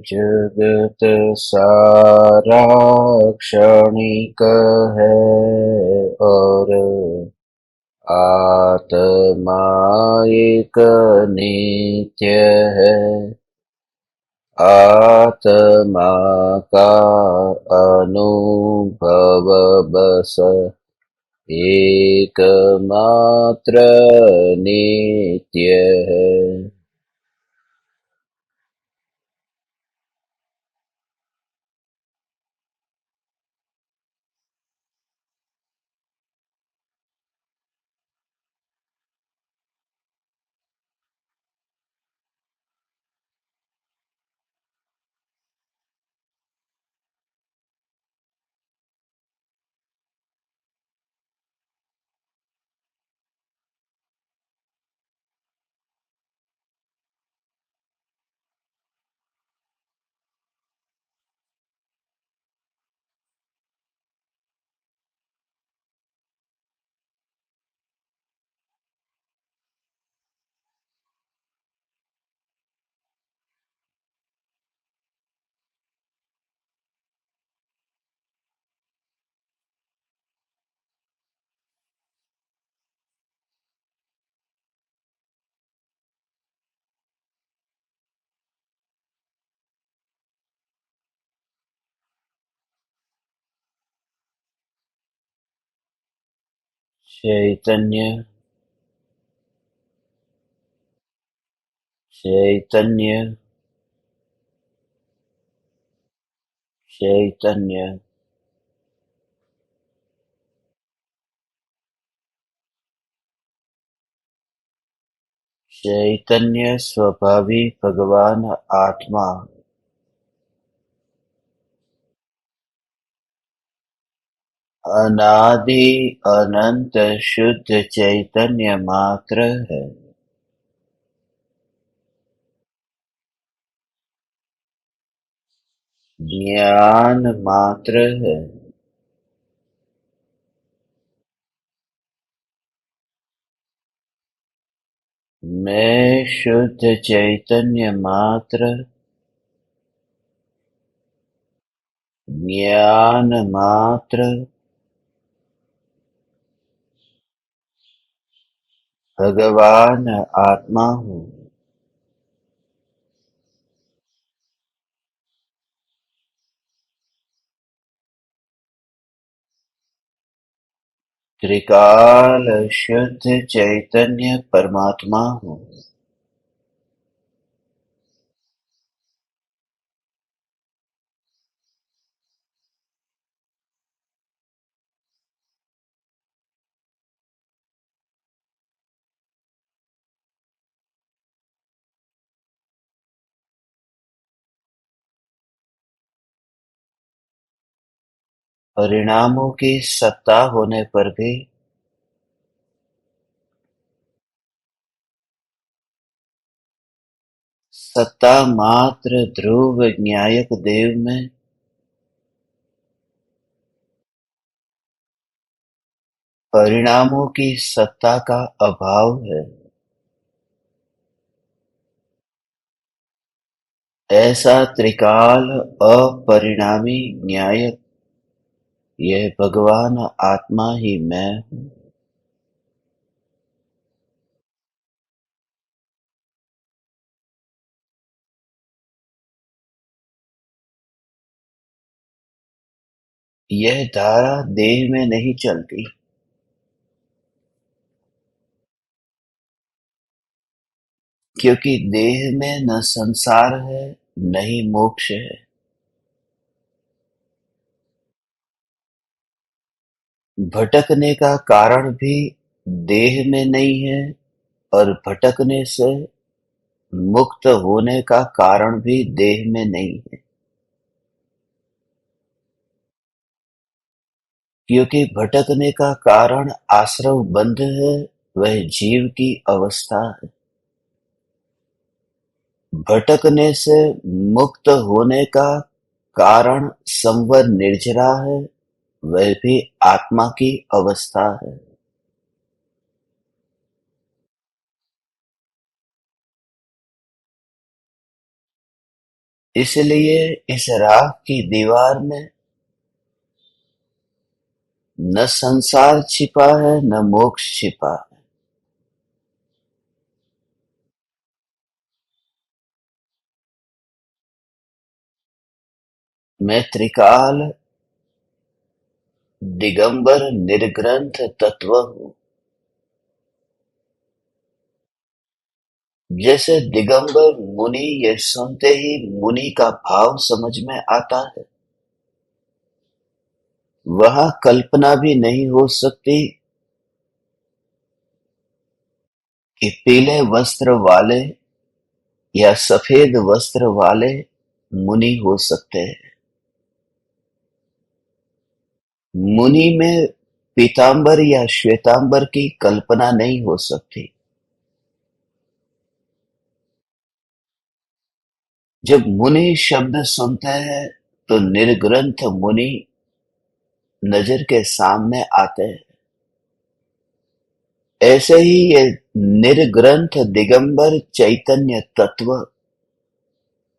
जगत सारा क्षणिक है और आत्मा एक नित्य है। आत्मा का अनुभव बस एकमात्र नित्य है। चैतन्य चैतन्य चैतन्य चैतन्य स्वभावी भगवान आत्मा अनादि अनंत शुद्ध चैतन्य मात्र है। ज्ञान मात्र है। मैं शुद्ध चैतन्य मात्र ज्ञान मात्र भगवान आत्मा हूँ। त्रिकाल शुद्ध चैतन्य परमात्मा हूँ। परिणामों की सत्ता होने पर भी सत्ता मात्र ध्रुव न्यायक देव में परिणामों की सत्ता का अभाव है। ऐसा त्रिकाल अपरिणामी न्यायक यह भगवान आत्मा ही मैं हूँ। यह धारा देह में नहीं चलती, क्योंकि देह में न संसार है न ही मोक्ष है। भटकने का कारण भी देह में नहीं है और भटकने से मुक्त होने का कारण भी देह में नहीं है, क्योंकि भटकने का कारण आश्रव बंध है, वह जीव की अवस्था है। भटकने से मुक्त होने का कारण संवर निर्जरा है, वह भी आत्मा की अवस्था है। इसलिए इस राख की दीवार में न संसार छिपा है न मोक्ष छिपा है। मैं त्रिकाल दिगंबर निर्ग्रंथ तत्व हूँ। जैसे दिगंबर मुनि ये सुनते ही मुनि का भाव समझ में आता है, वहां कल्पना भी नहीं हो सकती कि पीले वस्त्र वाले या सफेद वस्त्र वाले मुनि हो सकते हैं। मुनि में पीतांबर या श्वेतांबर की कल्पना नहीं हो सकती। जब मुनि शब्द सुनते हैं तो निर्ग्रंथ मुनि नजर के सामने आते हैं। ऐसे ही ये निर्ग्रंथ दिगंबर चैतन्य तत्व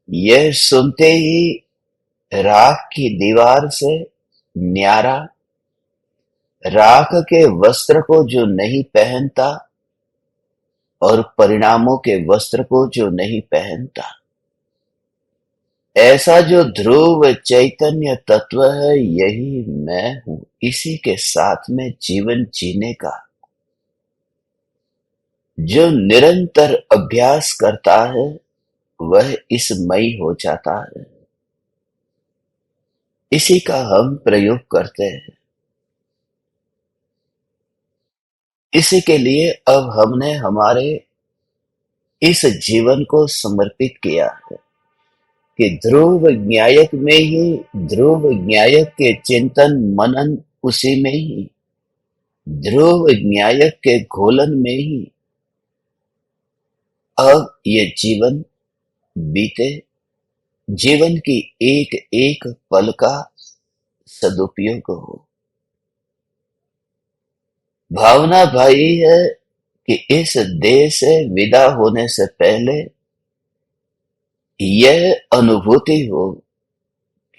यह सुनते ही राख की दीवार से न्यारा, राख के वस्त्र को जो नहीं पहनता और परिणामों के वस्त्र को जो नहीं पहनता, ऐसा जो ध्रुव चैतन्य तत्व है यही मैं हूं। इसी के साथ में जीवन जीने का जो निरंतर अभ्यास करता है वह इसमयी हो जाता है। इसी का हम प्रयोग करते हैं। इसी के लिए अब हमने हमारे इस जीवन को समर्पित किया है कि ध्रुव न्यायक में ही, ध्रुव न्यायक के चिंतन मनन उसी में ही, ध्रुव न्यायक के घोलन में ही अब ये जीवन बीते। जीवन की एक एक पल का सदुपयोग हो। भावना भाई है कि इस देह से विदा होने से पहले यह अनुभूति हो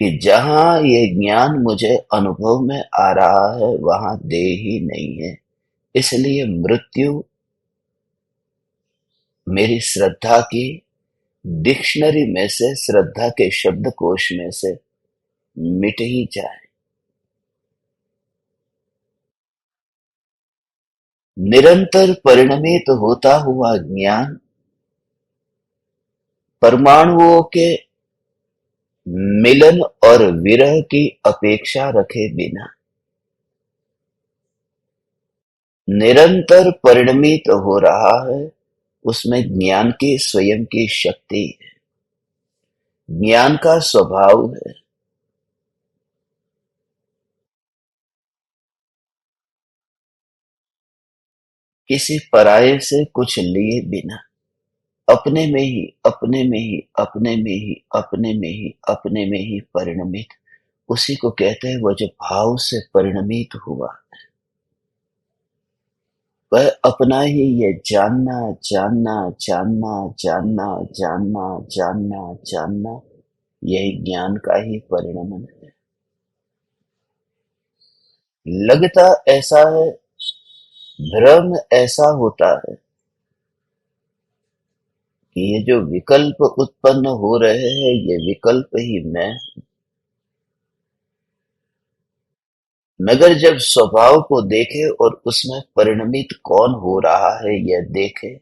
कि जहां ये ज्ञान मुझे अनुभव में आ रहा है वहां देह ही नहीं है। इसलिए मृत्यु मेरी श्रद्धा की डिक्शनरी में से, श्रद्धा के शब्दकोश में से मिट ही जाए। निरंतर परिणमित होता हुआ ज्ञान परमाणुओं के मिलन और विरह की अपेक्षा रखे बिना निरंतर परिणमित हो रहा है। उसमें ज्ञान की स्वयं की शक्ति है। ज्ञान का स्वभाव है किसी पराये से कुछ लिए बिना अपने में ही, अपने में ही, अपने में ही, अपने में ही, अपने में ही परिणमित। उसी को कहते हैं वो जो भाव से परिणमित हुआ, वह अपना ही ये जानना, जानना, जानना, जानना, जानना, जानना, जानना, यही ज्ञान का ही परिणमन है। लगता ऐसा है, भ्रम ऐसा होता है कि ये जो विकल्प उत्पन्न हो रहे हैं ये विकल्प ही मैं। मगर जब स्वभाव को देखे और उसमें परिणमित कौन हो रहा है यह देखे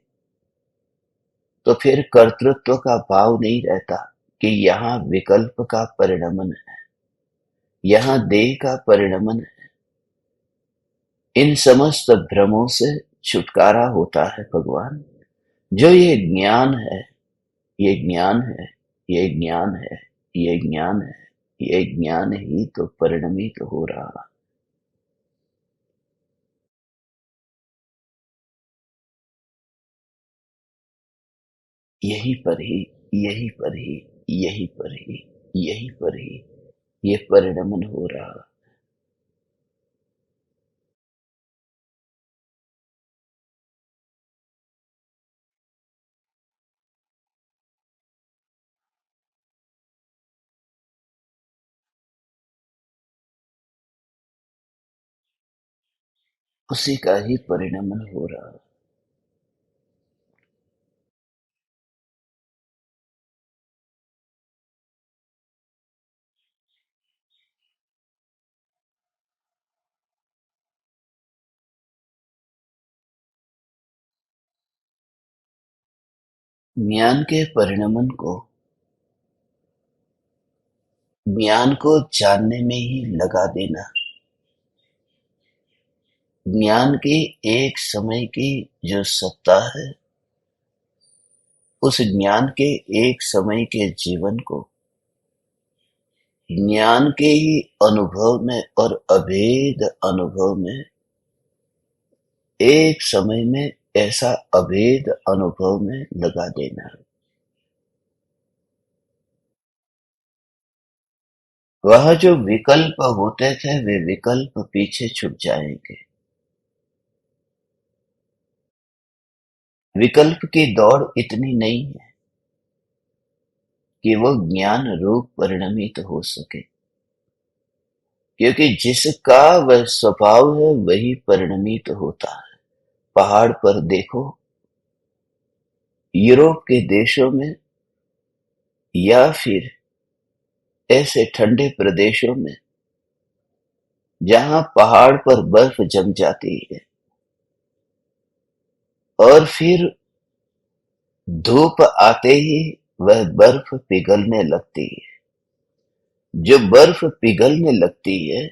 तो फिर कर्तृत्व का भाव नहीं रहता कि यहाँ विकल्प का परिणमन है, यहाँ देह का परिणमन है। इन समस्त भ्रमों से छुटकारा होता है भगवान। जो ये ज्ञान है, ये ज्ञान है, ये ज्ञान है, ये ज्ञान है, ये ज्ञान ही तो परिणमित हो रहा। यहीं पर ही, यहीं पर ही, यहीं पर ही, यहीं पर ही ये परिणमन हो रहा। उसी का ही परिणमन हो रहा है। ज्ञान के परिणमन को ज्ञान को जानने में ही लगा देना, ज्ञान की एक समय की जो सत्ता है, उस ज्ञान के एक समय के जीवन को ज्ञान के ही अनुभव में और अभेद अनुभव में, एक समय में ऐसा अभेद अनुभव में लगा देना। वह जो विकल्प होते थे वे विकल्प पीछे छूट जाएंगे। विकल्प की दौड़ इतनी नहीं है कि वो ज्ञान रूप परिणमित हो सके, क्योंकि जिसका वह स्वभाव है वही परिणमित होता है। पहाड़ पर देखो, यूरोप के देशों में या फिर ऐसे ठंडे प्रदेशों में जहां पहाड़ पर बर्फ जम जाती है और फिर धूप आते ही वह बर्फ पिघलने लगती है। जो बर्फ पिघलने लगती है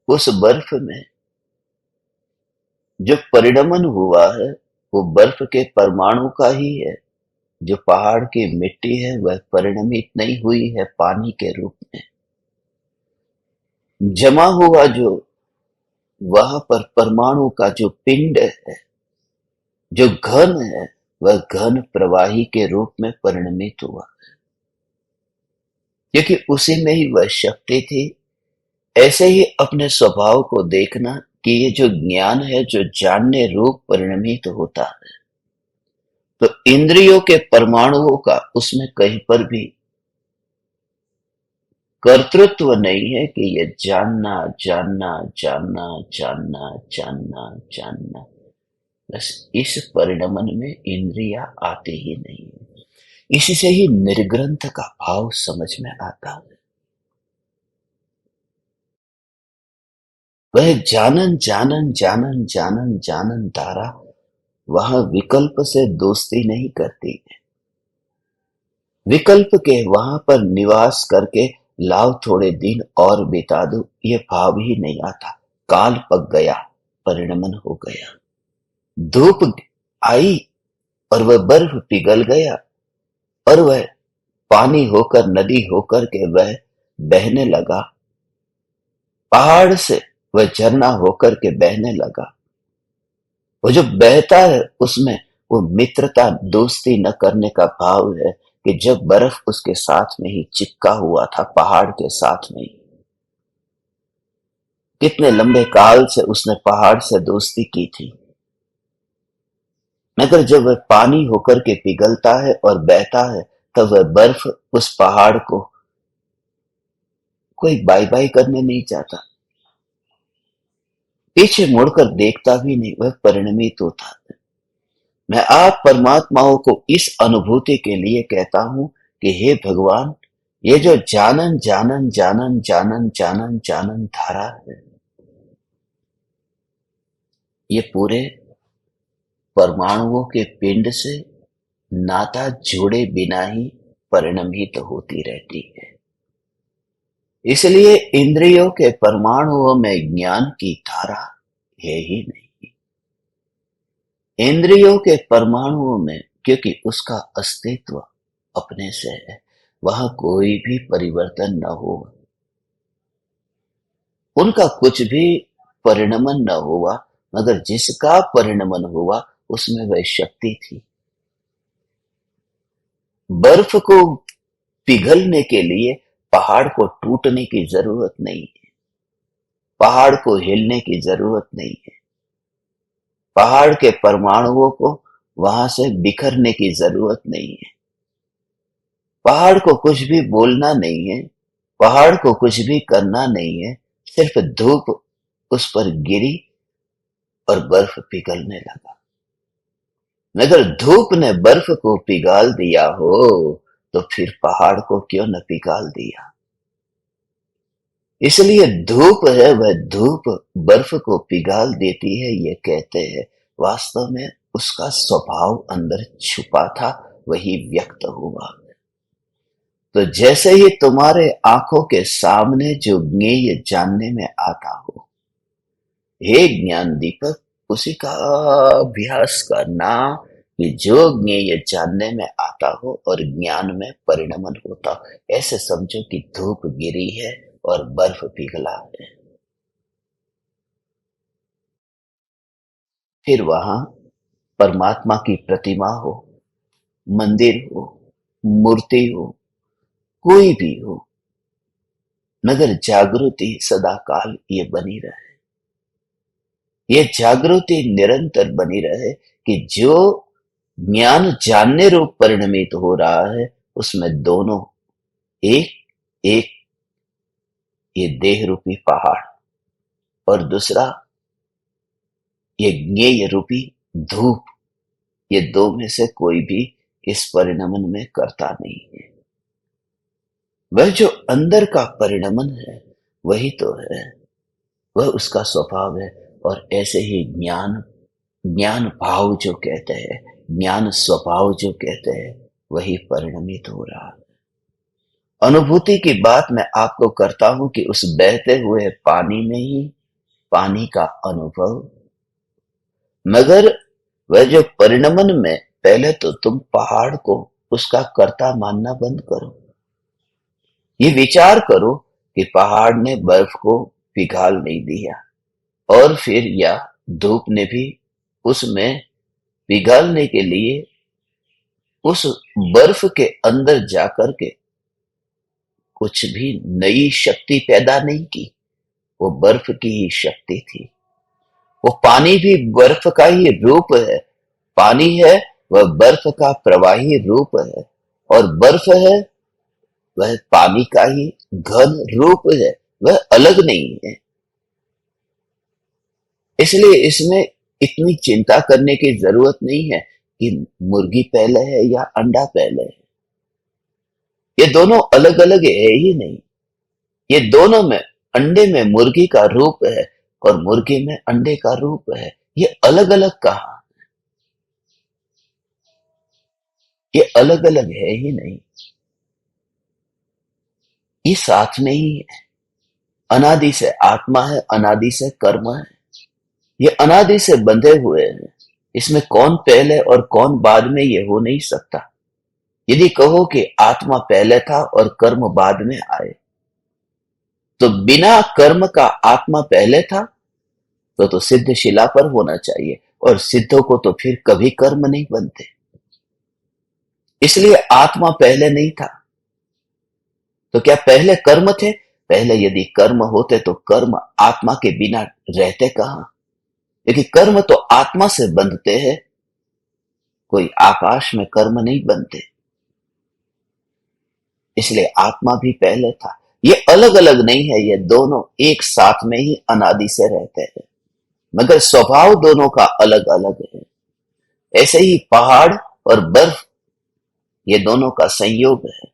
उस बर्फ में जो परिणमन हुआ है वो बर्फ के परमाणु का ही है। जो पहाड़ की मिट्टी है वह परिणमित नहीं हुई है पानी के रूप में। जमा हुआ जो वहां पर परमाणु का जो पिंड है, जो घन है, वह घन प्रवाही के रूप में परिणमित हुआ, क्योंकि उसी में ही वह शक्ति थी। ऐसे ही अपने स्वभाव को देखना कि ये जो ज्ञान है जो जानने रूप परिणमित होता है, तो इंद्रियों के परमाणुओं का उसमें कहीं पर भी कर्तृत्व नहीं है कि ये जानना जानना जानना जानना जानना जानना। बस इस परिणमन में इंद्रियां आते ही नहीं है। इसी से ही निर्ग्रंथ का भाव समझ में आता है। वह जानन जानन जानन जानन जानन धारा वहां विकल्प से दोस्ती नहीं करती है। विकल्प के वहां पर निवास करके लाओ थोड़े दिन और बिता दो, ये भाव ही नहीं आता। काल पक गया, परिणमन हो गया। धूप आई और वह बर्फ पिघल गया और वह पानी होकर नदी होकर के वह बहने लगा। पहाड़ से वह झरना होकर के बहने लगा। वो जो बहता है उसमें वो मित्रता दोस्ती न करने का भाव है कि जब बर्फ उसके साथ में ही चिपका हुआ था, पहाड़ के साथ में ही कितने लंबे काल से उसने पहाड़ से दोस्ती की थी, मगर जब वह पानी होकर के पिघलता है और बहता है तब वह बर्फ उस पहाड़ को कोई बाय बाय करने नहीं चाहता, पीछे मुड़कर देखता भी नहीं, वह परिणमित होता है। मैं आप परमात्माओं को इस अनुभूति के लिए कहता हूं कि हे भगवान, ये जो जानन जानन जानन जानन जानन जानन धारा है, ये पूरे परमाणुओं के पिंड से नाता जोड़े बिना ही परिणमित होती रहती है। इसलिए इंद्रियों के परमाणुओं में ज्ञान की धारा है ही नहीं। इंद्रियों के परमाणुओं में, क्योंकि उसका अस्तित्व अपने से है, वहां कोई भी परिवर्तन न हो, उनका कुछ भी परिणमन न हुआ, मगर जिसका परिणमन हुआ उसमें वह शक्ति थी। बर्फ को पिघलने के लिए पहाड़ को टूटने की जरूरत नहीं है, पहाड़ को हिलने की जरूरत नहीं है, पहाड़ के परमाणुओं को वहां से बिखरने की जरूरत नहीं है, पहाड़ को कुछ भी बोलना नहीं है, पहाड़ को कुछ भी करना नहीं है। सिर्फ धूप उस पर गिरी और बर्फ पिघलने लगा। मगर धूप ने बर्फ को पिघाल दिया हो तो फिर पहाड़ को क्यों न पिघाल दिया। इसलिए धूप है वह धूप बर्फ को पिघाल देती है ये कहते हैं। वास्तव में उसका स्वभाव अंदर छुपा था, वही व्यक्त हुआ। तो जैसे ही तुम्हारे आंखों के सामने जो ज्ञेय जानने में आता हो, हे ज्ञान दीपक, उसी का अभ्यास करना कि जो ज्ञेय जानने में आता हो और ज्ञान में परिणमन होता हो। ऐसे समझो कि धूप गिरी है और बर्फ पिघला है। फिर वहां परमात्मा की प्रतिमा हो, मंदिर हो, मूर्ति हो, कोई भी हो, मगर जागृति सदा काल ये बनी रहे। ये जागृति निरंतर बनी रहे कि जो ज्ञान जानने रूप परिणमित हो रहा है उसमें दोनों एक एक, ये देह रूपी पहाड़ और दूसरा ये ज्ञेय रूपी धूप, ये दो में से कोई भी इस परिणमन में करता नहीं है। वह जो अंदर का परिणमन है वही तो है, वह उसका स्वभाव है। और ऐसे ही ज्ञान, ज्ञान भाव जो कहते हैं, ज्ञान स्वभाव जो कहते हैं, वही परिणमित हो रहा है। अनुभूति की बात मैं आपको करता हूं कि उस बहते हुए पानी में ही पानी का अनुभव। मगर वह जो परिणमन में, पहले तो तुम पहाड़ को उसका कर्ता मानना बंद करो। ये विचार करो कि पहाड़ ने बर्फ को पिघाल नहीं दिया और फिर या धूप ने भी उसमें पिघालने के लिए उस बर्फ के अंदर जाकर के कुछ भी नई शक्ति पैदा नहीं की। वो बर्फ की ही शक्ति थी। वो पानी भी बर्फ का ही रूप है। पानी है वह बर्फ का प्रवाही रूप है और बर्फ है वह पानी का ही घन रूप है, वह अलग नहीं है। इसलिए इसमें इतनी चिंता करने की जरूरत नहीं है कि मुर्गी पहले है या अंडा पहले है। ये दोनों अलग अलग है ही नहीं। ये दोनों में, अंडे में मुर्गी का रूप है और मुर्गी में अंडे का रूप है। ये अलग अलग कहा, ये अलग अलग है ही नहीं, ये साथ में ही है। अनादि से आत्मा है, अनादि से कर्म है। ये अनादि से बंधे हुए हैं। इसमें कौन पहले और कौन बाद में ये हो नहीं सकता। यदि कहो कि आत्मा पहले था और कर्म बाद में आए, तो बिना कर्म का आत्मा पहले था तो सिद्ध शिला पर होना चाहिए और सिद्धों को तो फिर कभी कर्म नहीं बनते। इसलिए आत्मा पहले नहीं था। तो क्या पहले कर्म थे? पहले यदि कर्म होते तो कर्म आत्मा के बिना रहते कहां। क्योंकि कर्म तो आत्मा से बंधते हैं, कोई आकाश में कर्म नहीं बनते। इसलिए आत्मा भी पहले था। ये अलग अलग नहीं है, ये दोनों एक साथ में ही अनादि से रहते हैं, मगर स्वभाव दोनों का अलग अलग है। ऐसे ही पहाड़ और बर्फ, ये दोनों का संयोग है।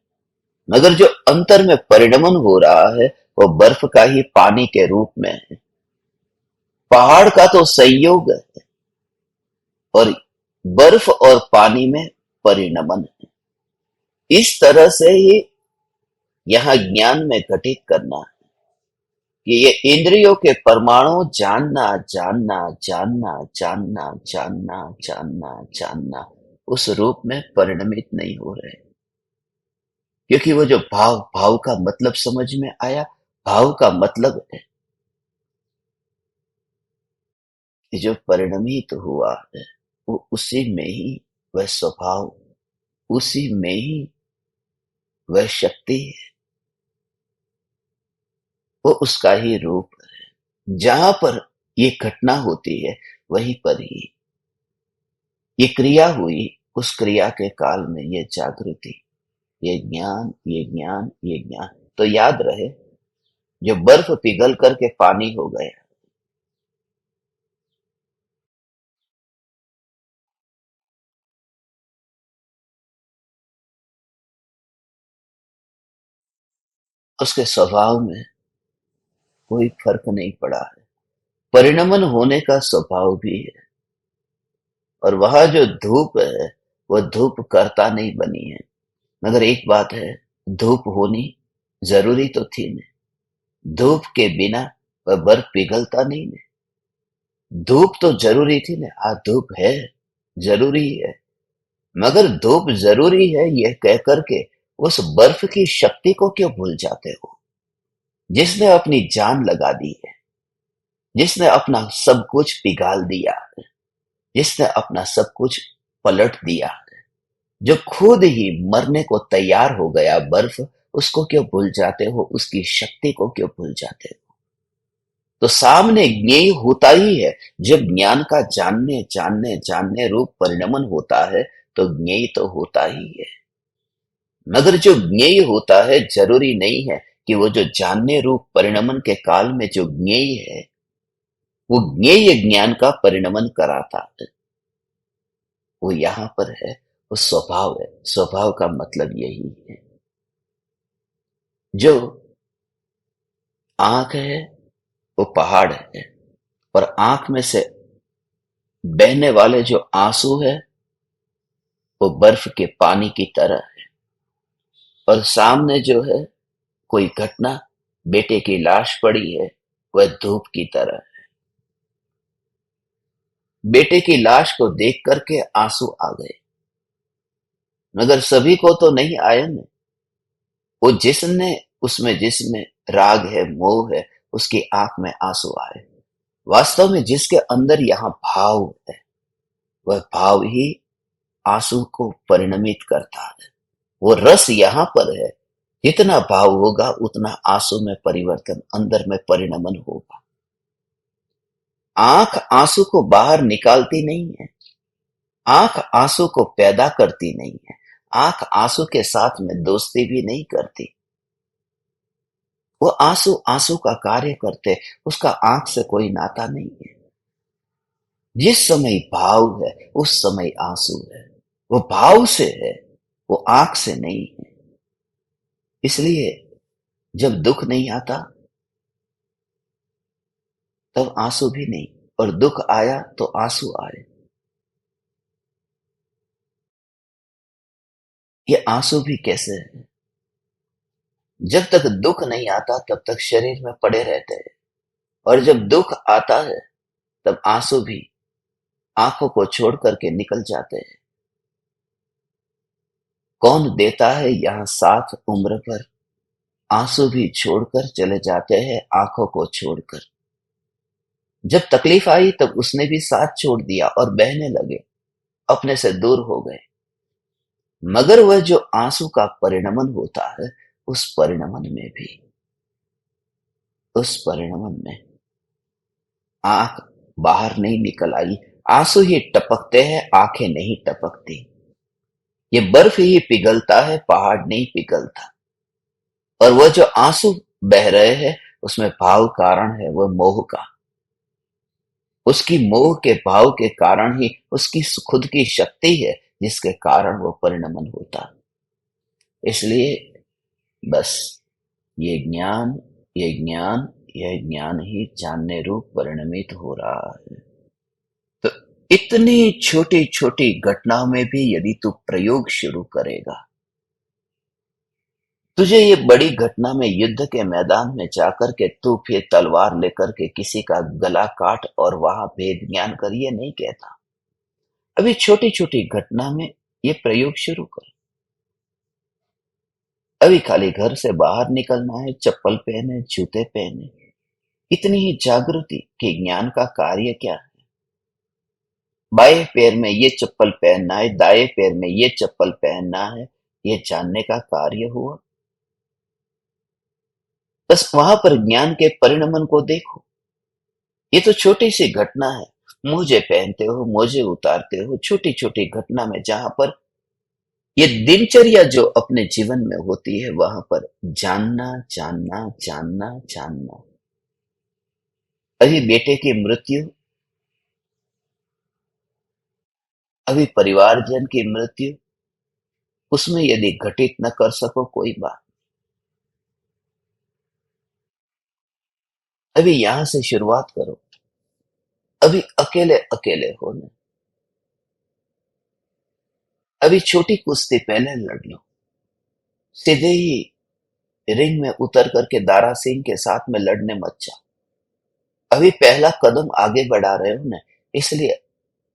मगर जो अंतर में परिणमन हो रहा है वो बर्फ का ही पानी के रूप में है। पहाड़ का तो संयोग है और बर्फ और पानी में परिणमन है। इस तरह से ही यहां ज्ञान में घटित करना है कि ये इंद्रियों के परमाणु जानना जानना जानना जानना जानना जानना जानना उस रूप में परिणमित नहीं हो रहे। क्योंकि वो जो भाव, भाव का मतलब समझ में आया। भाव का मतलब है कि जो परिणमित हुआ है वो उसी में ही वह स्वभाव, उसी में ही वह शक्ति है, वो उसका ही रूप है। जहां पर ये घटना होती है वहीं पर ही ये क्रिया हुई। उस क्रिया के काल में ये जागृति, ये ज्ञान, ये ज्ञान, ये ज्ञान। तो याद रहे, जो बर्फ पिघल करके पानी हो गया, उसके स्वभाव में कोई फर्क नहीं पड़ा है। परिणमन होने का स्वभाव भी है। और वह जो धूप है, वह धूप कर्ता नहीं बनी है। मगर एक बात है, धूप होनी जरूरी तो थी नहीं। धूप के बिना वह बर्फ पिघलता नहीं ने। धूप तो जरूरी थी ने। हाँ, धूप है, जरूरी है। मगर धूप जरूरी है यह कह करके उस बर्फ की शक्ति को क्यों भूल जाते हो, जिसने अपनी जान लगा दी है, जिसने अपना सब कुछ पिघाल दिया है, जिसने अपना सब कुछ पलट दिया है, जो खुद ही मरने को तैयार हो गया बर्फ, उसको क्यों भूल जाते हो, उसकी शक्ति को क्यों भूल जाते हो। तो सामने ज्ञेय होता ही है। जब ज्ञान का जानने जानने जानने रूप परिणमन होता है, तो ज्ञेय तो होता ही है। मगर जो ज्ञेय होता है, जरूरी नहीं है कि वो जो जानने रूप परिणमन के काल में जो ज्ञेय है, वो ज्ञेय ज्ञान का परिणमन कराता है। वो यहां पर है, वो स्वभाव है। स्वभाव का मतलब यही है। जो आंख है, वो पहाड़ है। और आंख में से बहने वाले जो आंसू है, वो बर्फ के पानी की तरह है। और सामने जो है कोई घटना, बेटे की लाश पड़ी है, वह धूप की तरह है। बेटे की लाश को देख करके आंसू आ गए, मगर सभी को तो नहीं आए न। वो जिसने, उसमें जिसमें राग है, मोह है, उसकी आंख में आंसू आए। वास्तव में जिसके अंदर यहाँ भाव है, वह भाव ही आंसू को परिणमित करता है। वो रस यहाँ पर है। जितना भाव होगा उतना आंसू में परिवर्तन, अंदर में परिणमन होगा। आंख आंसू को बाहर निकालती नहीं है। आंख आंसू को पैदा करती नहीं है। आंख आंसू के साथ में दोस्ती भी नहीं करती। वो आंसू आंसू का कार्य करते, उसका आंख से कोई नाता नहीं है। जिस समय भाव है, उस समय आंसू है। वो भाव से है, वो आंख से नहीं है। इसलिए जब दुख नहीं आता, तब आंसू भी नहीं। और दुख आया तो आंसू आए। ये आंसू भी कैसे है? जब तक दुख नहीं आता, तब तक शरीर में पड़े रहते हैं। और जब दुख आता है, तब आंसू भी आंखों को छोड़ करके निकल जाते हैं। कौन देता है यहाँ साथ उम्र भर? आंसू भी छोड़कर चले जाते हैं, आंखों को छोड़कर। जब तकलीफ आई, तब उसने भी साथ छोड़ दिया और बहने लगे, अपने से दूर हो गए। मगर वह जो आंसू का परिणमन होता है, उस परिणमन में भी, उस परिणमन में आंख बाहर नहीं निकल आई। आंसू ही टपकते हैं, आंखें नहीं टपकती। ये बर्फ ही पिघलता है, पहाड़ नहीं पिघलता। और वह जो आंसू बह रहे हैं, उसमें भाव कारण है वह मोह का। उसकी मोह के भाव के कारण ही उसकी खुद की शक्ति है, जिसके कारण वो परिणमन होता है। इसलिए बस ये ज्ञान, ये ज्ञान, यह ज्ञान ही जानने रूप परिणमित हो रहा है। तो इतनी छोटी छोटी घटनाओं में भी यदि तू प्रयोग शुरू करेगा, तुझे ये बड़ी घटना में, युद्ध के मैदान में जाकर के तू फिर तलवार लेकर के किसी का गला काट और वहां भेद ज्ञान कर, ये नहीं कहता। अभी छोटी छोटी घटना में ये प्रयोग शुरू कर। अभी खाली घर से बाहर निकलना है, चप्पल पहने, जूते पहने, इतनी ही जागृति कि ज्ञान का कार्य क्या है। बाएं पैर में ये चप्पल पहनना है, दाएं पैर में ये चप्पल पहनना है, ये जानने का कार्य हुआ। बस वहां पर ज्ञान के परिणमन को देखो। ये तो छोटी सी घटना है। मोजे पहनते हो, मोजे उतारते हो, छोटी छोटी घटना में जहां पर ये दिनचर्या जो अपने जीवन में होती है, वहां पर जानना जानना जानना जानना। अभी बेटे की मृत्यु, अभी परिवारजन की मृत्यु, उसमें यदि घटित न कर सको, कोई बात। अभी यहां से शुरुआत करो। अभी अकेले अकेले होने, अभी छोटी कुश्ती पहले लड़ लो। सीधे ही रिंग में उतर करके दारा सिंह के साथ में लड़ने मत जाओ। अभी पहला कदम आगे बढ़ा रहे हो ना, इसलिए।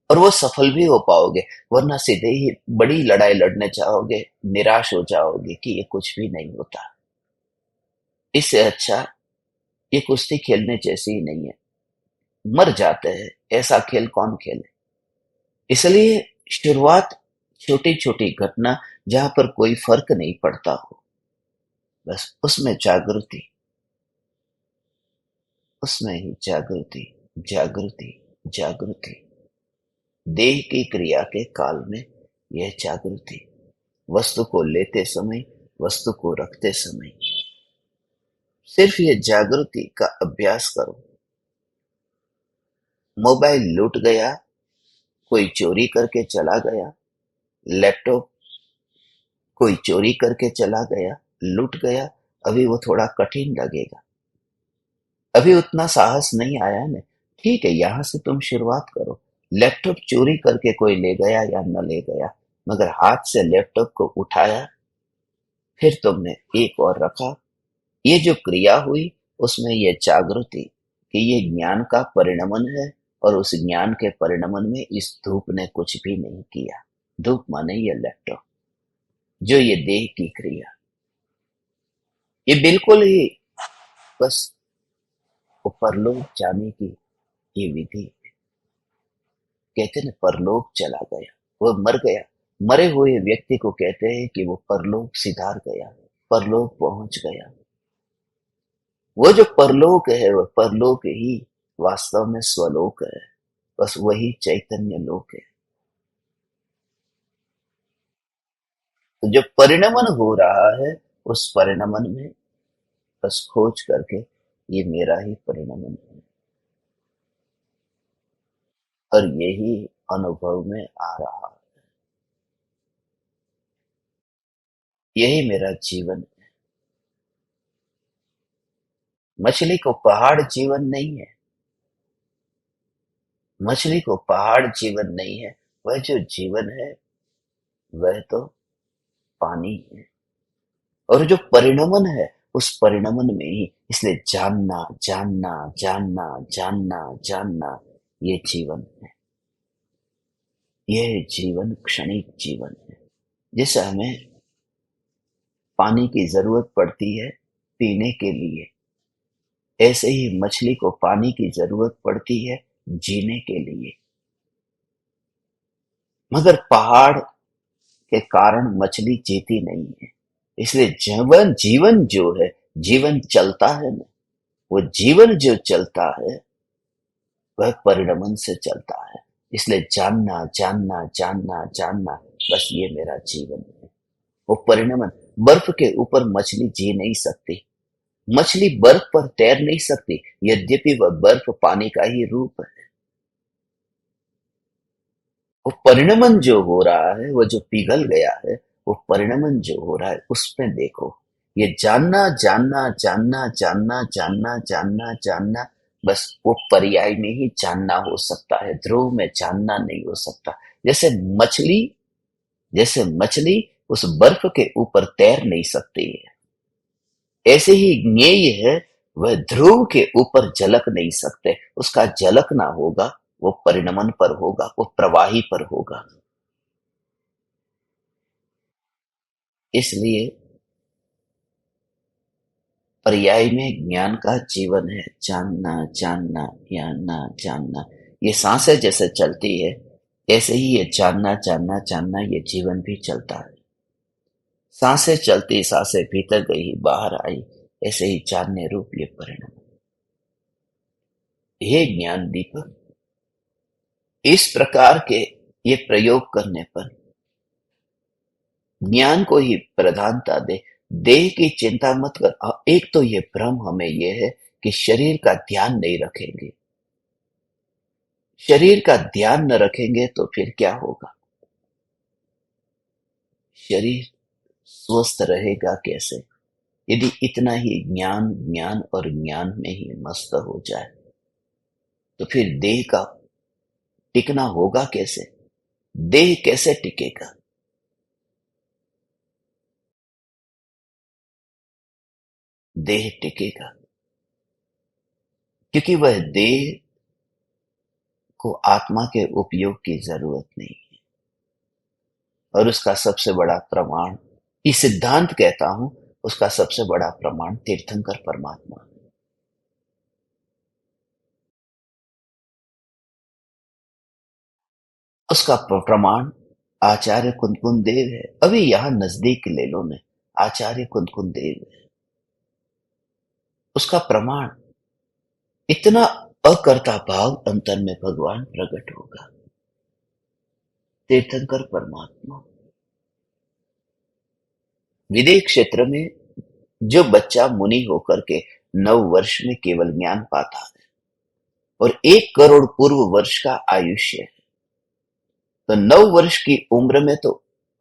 और वो सफल भी हो पाओगे, वरना सीधे ही बड़ी लड़ाई लड़ने चाहोगे, निराश हो जाओगे कि ये कुछ भी नहीं होता। इससे अच्छा ये कुश्ती खेलने जैसी ही नहीं है, मर जाते हैं। ऐसा खेल कौन खेले? इसलिए शुरुआत छोटी छोटी घटना, जहां पर कोई फर्क नहीं पड़ता हो, बस उसमें जागृति, उसमें ही जागृति, जागृति, जागृति। देह की क्रिया के काल में यह जागृति, वस्तु को लेते समय, वस्तु को रखते समय, सिर्फ ये जागृति का अभ्यास करो। मोबाइल लूट गया, कोई चोरी करके चला गया, लैपटॉप कोई चोरी करके चला गया, लूट गया, अभी वो थोड़ा कठिन लगेगा, अभी उतना साहस नहीं आया ना। ठीक है, यहां से तुम शुरुआत करो। लैपटॉप चोरी करके कोई ले गया या न ले गया, मगर हाथ से लैपटॉप को उठाया, फिर तुमने एक और रखा। ये जो क्रिया हुई, उसमें ये जागृति कि ये ज्ञान का परिणमन है, और उस ज्ञान के परिणमन में इस धूप ने कुछ भी नहीं किया। धूप माने ये लैपटॉप, जो ये देह की क्रिया, ये बिल्कुल ही बस वो परलोक जाने की ये विधि। कहते न परलोक चला गया, वो मर गया। मरे हुए व्यक्ति को कहते हैं कि वो परलोक सिधार गया, परलोक पहुंच गया। वो जो परलोक है, वो परलोक ही वास्तव में स्वलोक है, बस वही चैतन्य लोक है। तो जो परिणमन हो रहा है, उस परिणमन में बस खोज करके ये मेरा ही परिणमन है, और यही अनुभव में आ रहा है, यही मेरा जीवन है। मछली को पहाड़ जीवन नहीं है, मछली को पहाड़ जीवन नहीं है। वह जो जीवन है, वह तो पानी है। और जो परिणमन है, उस परिणमन में ही, इसलिए जानना जानना जानना जानना जानना, ये जीवन है। यह जीवन क्षणिक जीवन है। जैसे हमें पानी की जरूरत पड़ती है पीने के लिए, ऐसे ही मछली को पानी की जरूरत पड़ती है जीने के लिए। मगर पहाड़ के कारण मछली जीती नहीं है। इसलिए जीवन जीवन जो है, जीवन चलता है ना, वो जीवन जो चलता है, वह परिणमन से चलता है। इसलिए जानना जानना जानना जानना, बस ये मेरा जीवन है। वो परिणमन, बर्फ के ऊपर मछली जी नहीं सकती, मछली बर्फ पर तैर नहीं सकती, यद्यपि वह बर्फ पानी का ही रूप है। वो परिणमन जो हो रहा है, वो जो पिघल गया है, वो परिणमन जो हो रहा है, उसमें देखो। ये जानना जानना जानना जानना जानना जानना जानना, बस वो पर्याय में ही जानना हो सकता है, ध्रुव में जानना नहीं हो सकता। जैसे मछली, जैसे मछली उस बर्फ के ऊपर तैर नहीं सकती है, ऐसे ही ज्ञेय है, वह ध्रुव के ऊपर झलक नहीं सकते। उसका झलकना होगा, वो परिणमन पर होगा, वो प्रवाही पर होगा। इसलिए पर्याय में ज्ञान का जीवन है, जानना जानना जानना जानना। ये सांसें जैसे चलती है, ऐसे ही ये जानना जानना जानना, ये जीवन भी चलता है। सांसें चलती, सांसें भीतर गई बाहर आई, ऐसे ही जानने रूप ये परिणाम। हे ज्ञान दीपक, इस प्रकार के ये प्रयोग करने पर ज्ञान को ही प्रधानता दे। देह की चिंता मत कर। एक तो ये भ्रम हमें ये है कि शरीर का ध्यान नहीं रखेंगे। शरीर का ध्यान न रखेंगे तो फिर क्या होगा? शरीर स्वस्थ रहेगा कैसे? यदि इतना ही ज्ञान ज्ञान और ज्ञान में ही मस्त हो जाए तो फिर देह का टिकना होगा कैसे? देह कैसे टिकेगा? देह टिकेगा क्योंकि वह देह को आत्मा के उपयोग की जरूरत नहीं है। और उसका सबसे बड़ा प्रमाण, ये सिद्धांत कहता हूं, उसका सबसे बड़ा प्रमाण तीर्थंकर परमात्मा है। उसका प्रमाण आचार्य कुंदकुन देव है। अभी यहां नजदीक ले लो ने, आचार्य कुंदकुन देव है। उसका प्रमाण इतना अकर्ता भाव अंतर में भगवान प्रकट होगा, तीर्थंकर परमात्मा। विदेह क्षेत्र में जो बच्चा मुनि होकर के 9 वर्ष में केवल ज्ञान पाता है और 1 करोड़ पूर्व वर्ष का आयुष्य है, तो 9 वर्ष की उम्र में तो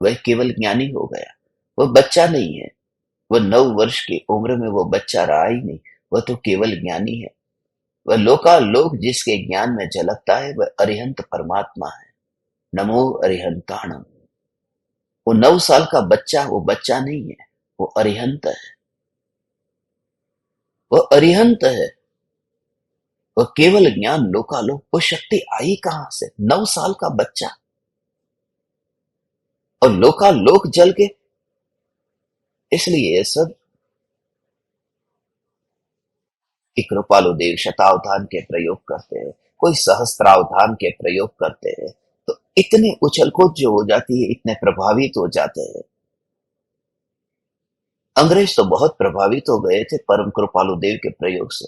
वह केवल ज्ञानी हो गया। वह बच्चा नहीं है, वह 9 वर्ष की उम्र में वो बच्चा रहा ही नहीं, वह तो केवल ज्ञानी है। वह लोकालोक जिसके ज्ञान में झलकता है वह अरिहंत परमात्मा है। नमो अरिहंताणम। वो 9 साल का बच्चा वो बच्चा नहीं है, वो अरिहंत है। वह अरिहंत है। वह केवल ज्ञान लोकालोक, वो शक्ति आई कहां से? 9 साल का बच्चा और लोकालोक जल के। इसलिए ये सब कि कृपालु देव शतावधान के प्रयोग करते हैं, कोई सहस्त्रावधान के प्रयोग करते हैं, तो इतने उछल कूद जो हो जाती है, इतने प्रभावित हो जाते हैं। अंग्रेज तो बहुत प्रभावित हो गए थे परम कृपालु देव के प्रयोग से।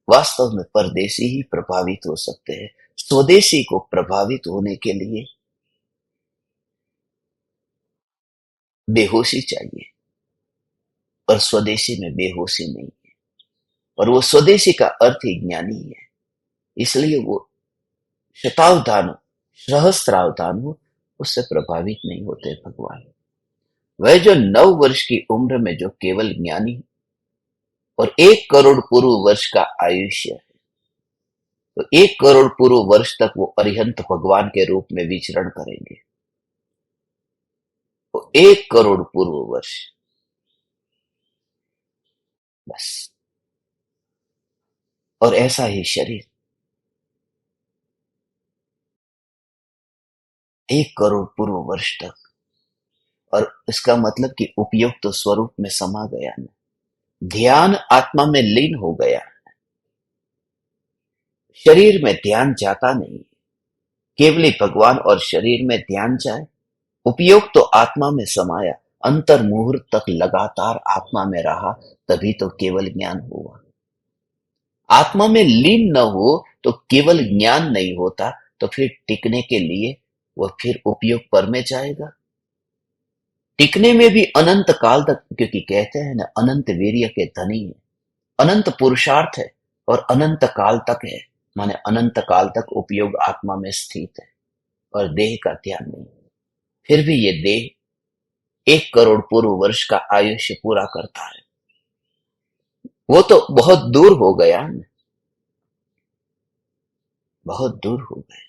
वास्तव में परदेशी ही प्रभावित हो सकते हैं। स्वदेशी को प्रभावित होने के लिए बेहोशी चाहिए, और स्वदेशी में बेहोशी नहीं है। और वो स्वदेशी का अर्थ ही ज्ञानी है। इसलिए वो शतावधान हो, सहस्त्रावधान हो, उससे प्रभावित नहीं होते भगवान। वह जो 9 वर्ष की उम्र में जो केवल ज्ञानी और 1 करोड़ पूर्व वर्ष का आयुष्य है, तो 1 करोड़ पूर्व वर्ष तक वो अरिहंत भगवान के रूप में विचरण करेंगे। तो 1 करोड़ पूर्व वर्ष बस। और ऐसा ही शरीर 1 करोड़ पूर्व वर्ष तक। और इसका मतलब कि उपयुक्त स्वरूप में समा गया न, ध्यान आत्मा में लीन हो गया। शरीर में ध्यान जाता नहीं, केवल ही भगवान और शरीर में ध्यान जाए। उपयोग तो आत्मा में समाया, अंतर मुहूर्त तक लगातार आत्मा में रहा, तभी तो केवल ज्ञान हुआ। आत्मा में लीन न हो तो केवल ज्ञान नहीं होता, तो फिर टिकने के लिए वह फिर उपयोग पर में जाएगा। टिकने में भी अनंत काल तक, क्योंकि कहते हैं ना, अनंत वीर्य के धनी है, अनंत पुरुषार्थ है और अनंत काल तक है। माने अनंत काल तक उपयोग आत्मा में स्थित है और देह का ध्यान नहीं। फिर भी ये देह 1 करोड़ पूर्व वर्ष का आयुष्य पूरा करता है। वो तो बहुत दूर हो गया न, बहुत दूर हो गया।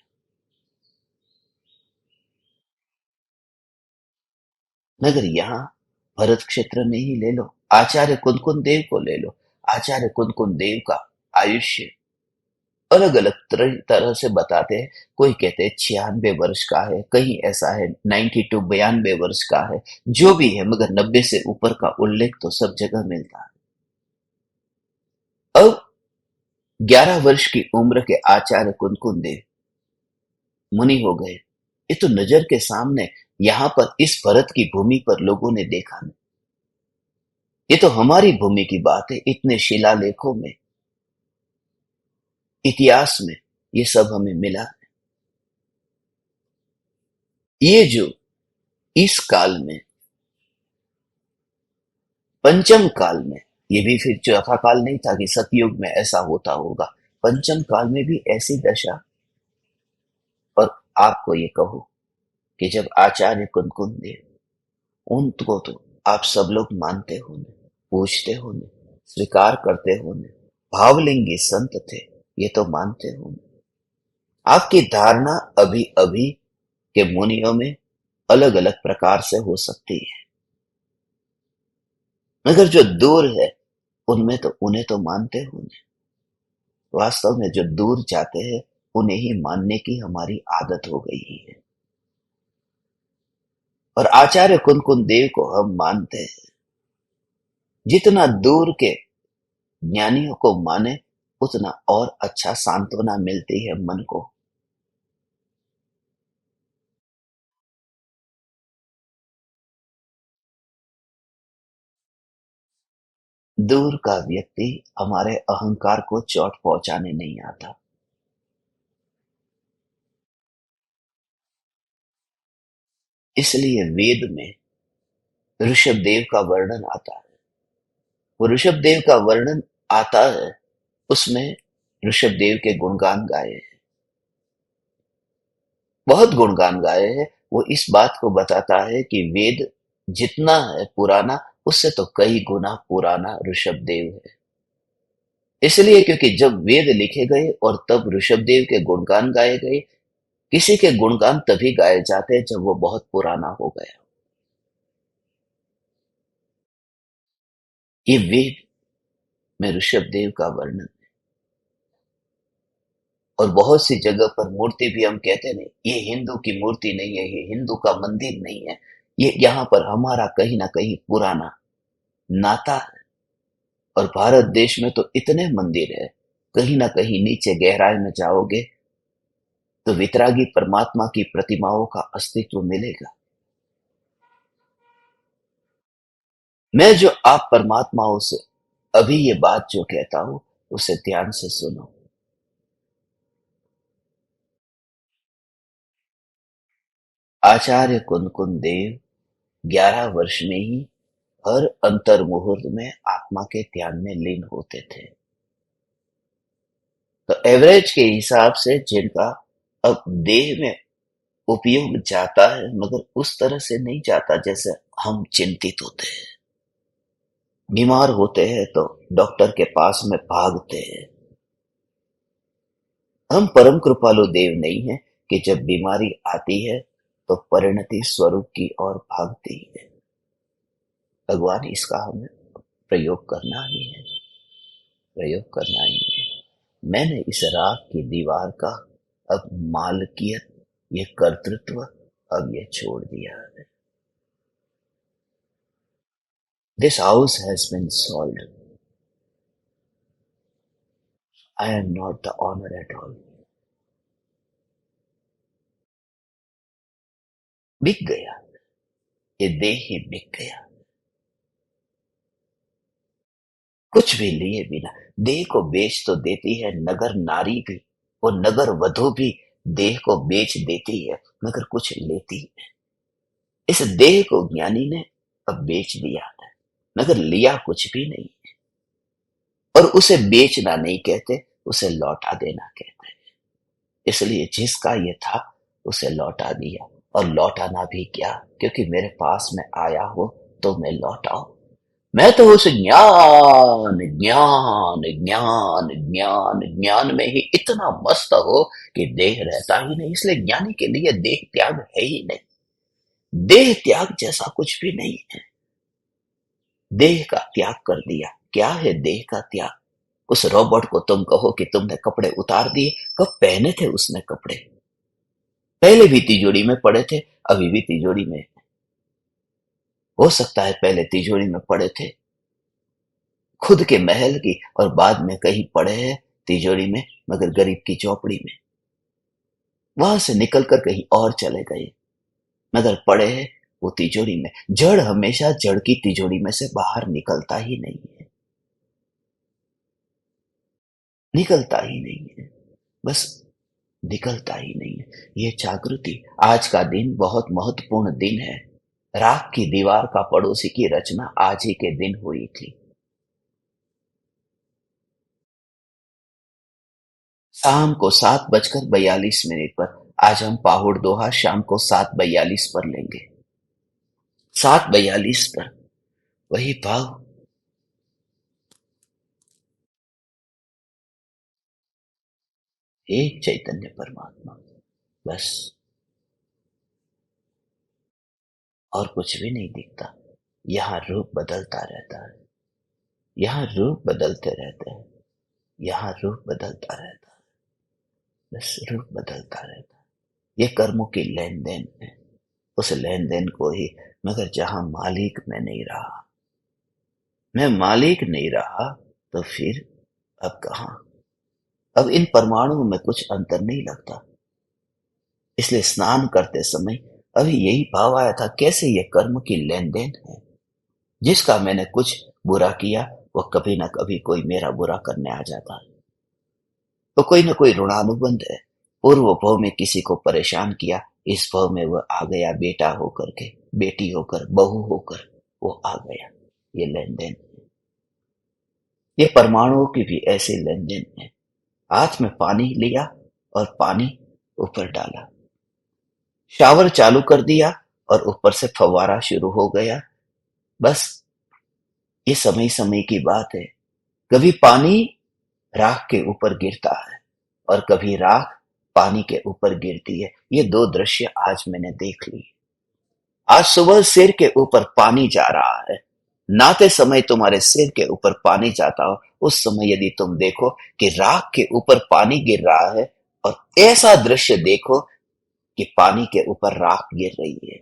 मगर यहाँ भरत क्षेत्र में ही ले लो, आचार्य कुंदकुन देव को ले लो। आचार्य कुंदकुन देव का आयुष्य अलग अलग तरह से बताते हैं। कोई कहते हैं 96 वर्ष का है, कहीं ऐसा है 92 92 वर्ष का है, जो भी है, मगर 90 से ऊपर का उल्लेख तो सब जगह मिलता है। अब 11 वर्ष की उम्र के आचार्य कुंदकुन देव मुनि हो गए। ये तो नजर के सामने यहाँ पर इस भरत की भूमि पर लोगों ने देखा नहीं। ये तो हमारी भूमि की बात है। इतने शिलालेखों में, इतिहास में ये सब हमें मिला। ये जो इस काल में, पंचम काल में, ये भी फिर चौथा काल नहीं था कि सतयुग में ऐसा होता होगा। पंचम काल में भी ऐसी दशा। और आपको ये कहो कि जब आचार्य कुंदकुन देव, उनको तो आप सब लोग मानते होंगे, पूछते होंगे, स्वीकार करते होंगे, भावलिंगी संत थे, ये तो मानते होंगे। आपकी धारणा अभी अभी के मुनियों में अलग अलग प्रकार से हो सकती है, मगर जो दूर है उनमें तो उन्हें तो मानते होंगे। वास्तव में जो दूर जाते हैं उन्हें ही मानने की हमारी आदत हो गई है। और आचार्य कुंकुन देव को हम मानते हैं। जितना दूर के ज्ञानियों को माने उतना और अच्छा सांत्वना मिलती है मन को। दूर का व्यक्ति हमारे अहंकार को चोट पहुंचाने नहीं आता। इसलिए वेद में ऋषभ देव का वर्णन आता है। वो ऋषभ देव का वर्णन आता है, उसमें ऋषभ देव के गुणगान गाए हैं, बहुत गुणगान गाए हैं। वो इस बात को बताता है कि वेद जितना है पुराना, उससे तो कई गुना पुराना ऋषभ देव है। इसलिए क्योंकि जब वेद लिखे गए और तब ऋषभ देव के गुणगान गाए गए। किसी के गुणगान तभी गाए जाते हैं जब वो बहुत पुराना हो गया। ये वेद में ऋषभ देव का वर्णन। और बहुत सी जगह पर मूर्ति भी हम कहते नहीं, ये हिंदू की मूर्ति नहीं है, ये हिंदू का मंदिर नहीं है। ये यहाँ पर हमारा कहीं ना कहीं पुराना नाता है। और भारत देश में तो इतने मंदिर है, कहीं ना कहीं नीचे गहराई में जाओगे तो वितरागी परमात्मा की प्रतिमाओं का अस्तित्व मिलेगा। मैं जो आप परमात्माओं से अभी ये बात जो कहता हूं, उसे ध्यान से सुनो। आचार्य कुंकुन देव 11 वर्ष में ही हर अंतर मुहूर्त में आत्मा के ध्यान में लीन होते थे। तो एवरेज के हिसाब से जिनका अब देह में उपयोग जाता है, मगर उस तरह से नहीं जाता जैसे हम चिंतित होते हैं। बीमार होते हैं तो डॉक्टर के पास में भागते हैं। हम परम कृपालु देव नहीं है कि जब बीमारी आती है तो परिणति स्वरूप की ओर भागती है। भगवान इसका हमें प्रयोग करना ही है, प्रयोग करना ही है। मैंने इस राख की दीवार का अब मालकियत, ये कर्तृत्व अब ये छोड़ दिया है। This house has been sold, I am not the owner at all. बिक गया, ये देह ही बिक गया, कुछ भी लिए बिना। देह को बेच तो देती है नगर नारी भी, और नगर वधु भी देह को बेच देती है, मगर कुछ लेती है। इस देह को ज्ञानी ने अब बेच दिया है, मगर लिया कुछ भी नहीं। और उसे बेचना नहीं कहते, उसे लौटा देना कहते हैं। इसलिए जिसका ये था उसे लौटा दिया। और लौटाना भी क्या, क्योंकि मेरे पास में आया हो तो मैं लौटाऊं। मैं तो उस ज्ञान ज्ञान ज्ञान ज्ञान ज्ञान में ही इतना मस्त हो कि देह रहता ही नहीं। इसलिए ज्ञानी के लिए देह त्याग है ही नहीं। देह त्याग जैसा कुछ भी नहीं है। देह का त्याग कर दिया। क्या है देह का त्याग? उस रोबोट को तुम कहो कि तुमने कपड़े उतार दिए, कब पहने थे उसने कपड़े? पहले भी तिजोरी में पड़े थे, अभी भी तिजोरी में। हो सकता है पहले तिजोरी में पड़े थे खुद के महल की, और बाद में कहीं पड़े हैं तिजोरी में, मगर गरीब की झोपड़ी में। वहां से निकलकर कहीं और चले गए, मगर पड़े हैं वो तिजोरी में। जड़ हमेशा जड़ की तिजोरी में से बाहर निकलता ही नहीं है, निकलता ही नहीं है, बस निकलता ही नहीं है। ये जागृति, आज का दिन बहुत महत्वपूर्ण दिन है। राख की दीवार का पड़ोसी की रचना आज ही के दिन हुई थी। शाम को 7:42 पर। आज हम पाहुड़ दोहा शाम को 7:42 पर लेंगे। 7:42 पर। वही भाव। एक चैतन्य परमात्मा, बस। और कुछ भी नहीं दिखता। यहाँ रूप बदलता रहता है, यहाँ रूप बदलते रहते हैं, यहाँ रूप बदलता रहता है, बस रूप बदलता रहता है। ये कर्मों की लेन देन है, उस लेन देन को ही। मगर जहां मालिक मैं नहीं रहा, मैं मालिक नहीं रहा, तो फिर अब कहाँ? अब इन परमाणुओं में कुछ अंतर नहीं लगता। इसलिए स्नान करते समय अभी यही भाव आया था, कैसे ये कर्म की लेन देन है। जिसका मैंने कुछ बुरा किया, वो कभी ना कभी कोई मेरा बुरा करने आ जाता है। तो कोई ना कोई ऋणानुबंध है। पूर्व भव में किसी को परेशान किया, इस भव में वह आ गया बेटा होकर के, बेटी होकर, बहू होकर वो आ गया। ये लेन देन। ये परमाणुओं की भी ऐसे लेन देन है। हाथ में पानी लिया और पानी ऊपर डाला, शावर चालू कर दिया और ऊपर से फव्वारा शुरू हो गया। बस ये समय समय की बात है। कभी पानी राख के ऊपर गिरता है और कभी राख पानी के ऊपर गिरती है। ये दो दृश्य आज मैंने देख ली। आज सुबह सिर के ऊपर पानी जा रहा है। नहाते समय तुम्हारे सिर के ऊपर पानी जाता हो, उस समय यदि तुम देखो कि राख के ऊपर पानी गिर रहा है, और ऐसा दृश्य देखो कि पानी के ऊपर राख गिर रही है।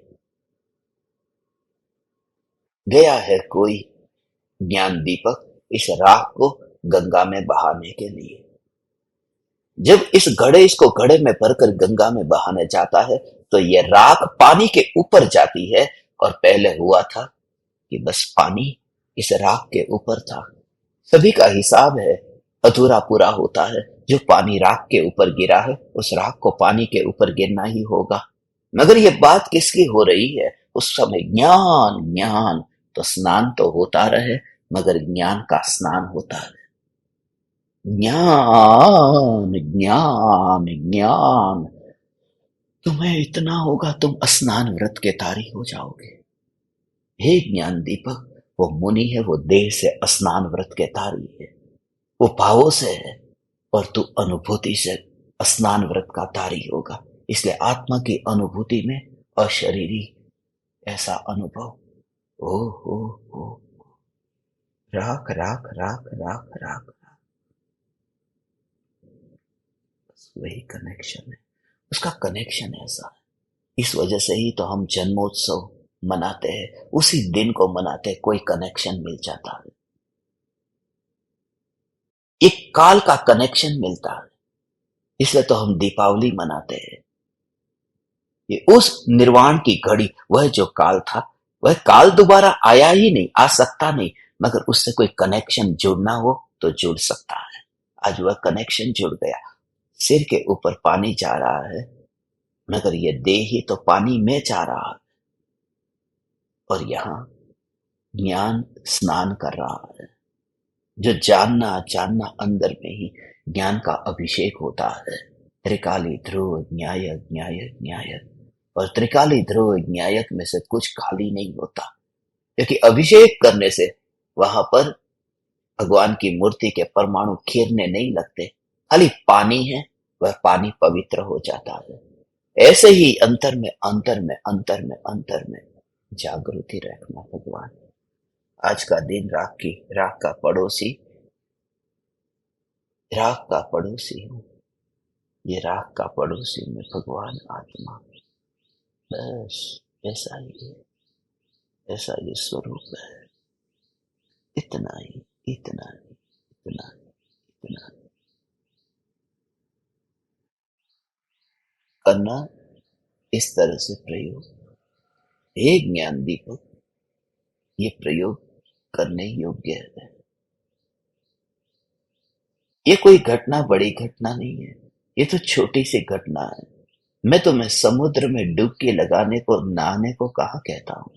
गया है कोई ज्ञान दीपक इस राख को गंगा में बहाने के लिए। जब इस घड़े इसको घड़े में भरकर गंगा में बहाने जाता है, तो यह राख पानी के ऊपर जाती है। और पहले हुआ था कि बस पानी इस राख के ऊपर था। सभी का हिसाब है, अधूरा पूरा होता है। जो पानी राख के ऊपर गिरा है, उस राख को पानी के ऊपर गिरना ही होगा। मगर ये बात किसकी हो रही है? उस समय ज्ञान ज्ञान, तो स्नान तो होता रहे, मगर ज्ञान का स्नान होता है। ज्ञान ज्ञान ज्ञान, तुम्हें इतना होगा, तुम स्नान व्रत के तारी हो जाओगे। हे ज्ञान दीपक, वो मुनि है, वो देह से स्नान व्रत के तारी है, वो भावों से है, और तू अनुभूति से स्नान व्रत का तारी होगा। इसलिए आत्मा की अनुभूति में अशरीरी ऐसा अनुभव। ओ हो, राख राख राख राख राख, वही कनेक्शन है। उसका कनेक्शन ऐसा है। इस वजह से ही तो हम जन्मोत्सव मनाते हैं, उसी दिन को मनाते हैं, कोई कनेक्शन मिल जाता है, एक काल का कनेक्शन मिलता है। इसलिए तो हम दीपावली मनाते हैं। ये उस निर्वाण की घड़ी, वह जो काल था, वह काल दोबारा आया ही नहीं, आ सकता नहीं। मगर उससे कोई कनेक्शन जुड़ना हो तो जुड़ सकता है। आज वह कनेक्शन जुड़ गया। सिर के ऊपर पानी जा रहा है, मगर यह देह ही तो पानी में जा रहा है। और यहाँ ज्ञान स्नान कर रहा है। जो जानना जानना अंदर में ही ज्ञान का अभिषेक होता है। त्रिकाली ध्रुव न्यायक न्यायक न्यायक, और त्रिकाली ध्रुव न्यायक में से कुछ खाली नहीं होता, क्योंकि अभिषेक करने से वहां पर भगवान की मूर्ति के परमाणु खीरने नहीं लगते। खाली पानी है, वह पानी पवित्र हो जाता है। ऐसे ही अंतर में अंतर में अंतर में अंतर में जागृति रखना भगवान। आज का दिन राख का पड़ोसी, राख का पड़ोसी हूँ। ये राख का पड़ोसी में भगवान आत्मा, बस ऐसा ही है, ऐसा ये स्वरूप है। इतना ही, इतना ही, इतना ही, इतना ही। करना इस तरह से प्रयोग, हे ज्ञान दीपक, ये प्रयोग करने योग्य है। ये कोई घटना बड़ी घटना नहीं है, ये तो छोटी सी घटना है। मैं तुम्हें समुद्र में डुबकी लगाने को, नहाने को कहाँ कहता हूँ।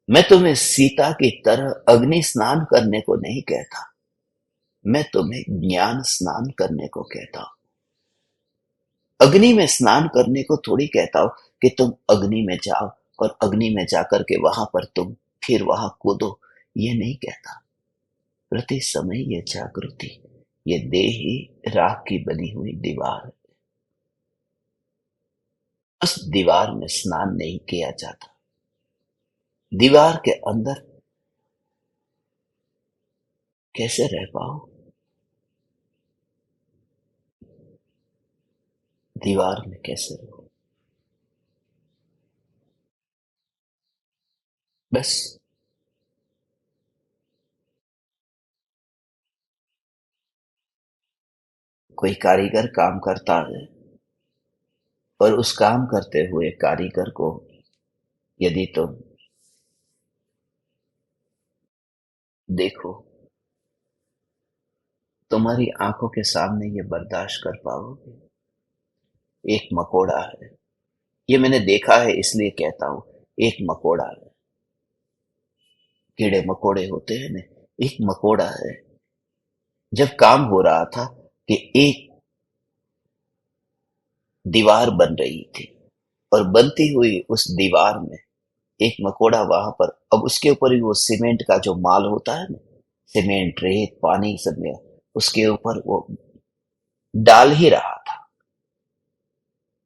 मैं तुम्हें सीता की तरह अग्नि स्नान करने को नहीं कहता। मैं तुम्हें ज्ञान स्नान करने को कहता हूँ। अग्नि में स्नान करने को थोड़ी कहता हूँ कि तुम अग्नि में जाओ और अग्नि में जाकर के वहां पर तुम फिर वहां कूदो, ये नहीं कहता। प्रति समय ये जागृति, ये देह ही राख की बनी हुई दीवार है। उस दीवार में स्नान नहीं किया जाता। दीवार के अंदर कैसे रह पाओ? दीवार में कैसे रहो? बस कोई कारीगर काम करता है और उस काम करते हुए कारीगर को यदि तुम देखो, तुम्हारी आंखों के सामने ये बर्दाश्त कर पाओगे? एक मकोड़ा है, ये मैंने देखा है इसलिए कहता हूं। एक मकोड़ा है, कीड़े मकोड़े होते हैं ना, एक मकोड़ा है। जब काम हो रहा था कि एक दीवार बन रही थी और बनती हुई उस दीवार में एक मकोड़ा वहां पर, अब उसके ऊपर भी वो सीमेंट का जो माल होता है ना, सीमेंट रेत पानी सब में, उसके ऊपर वो डाल ही रहा था।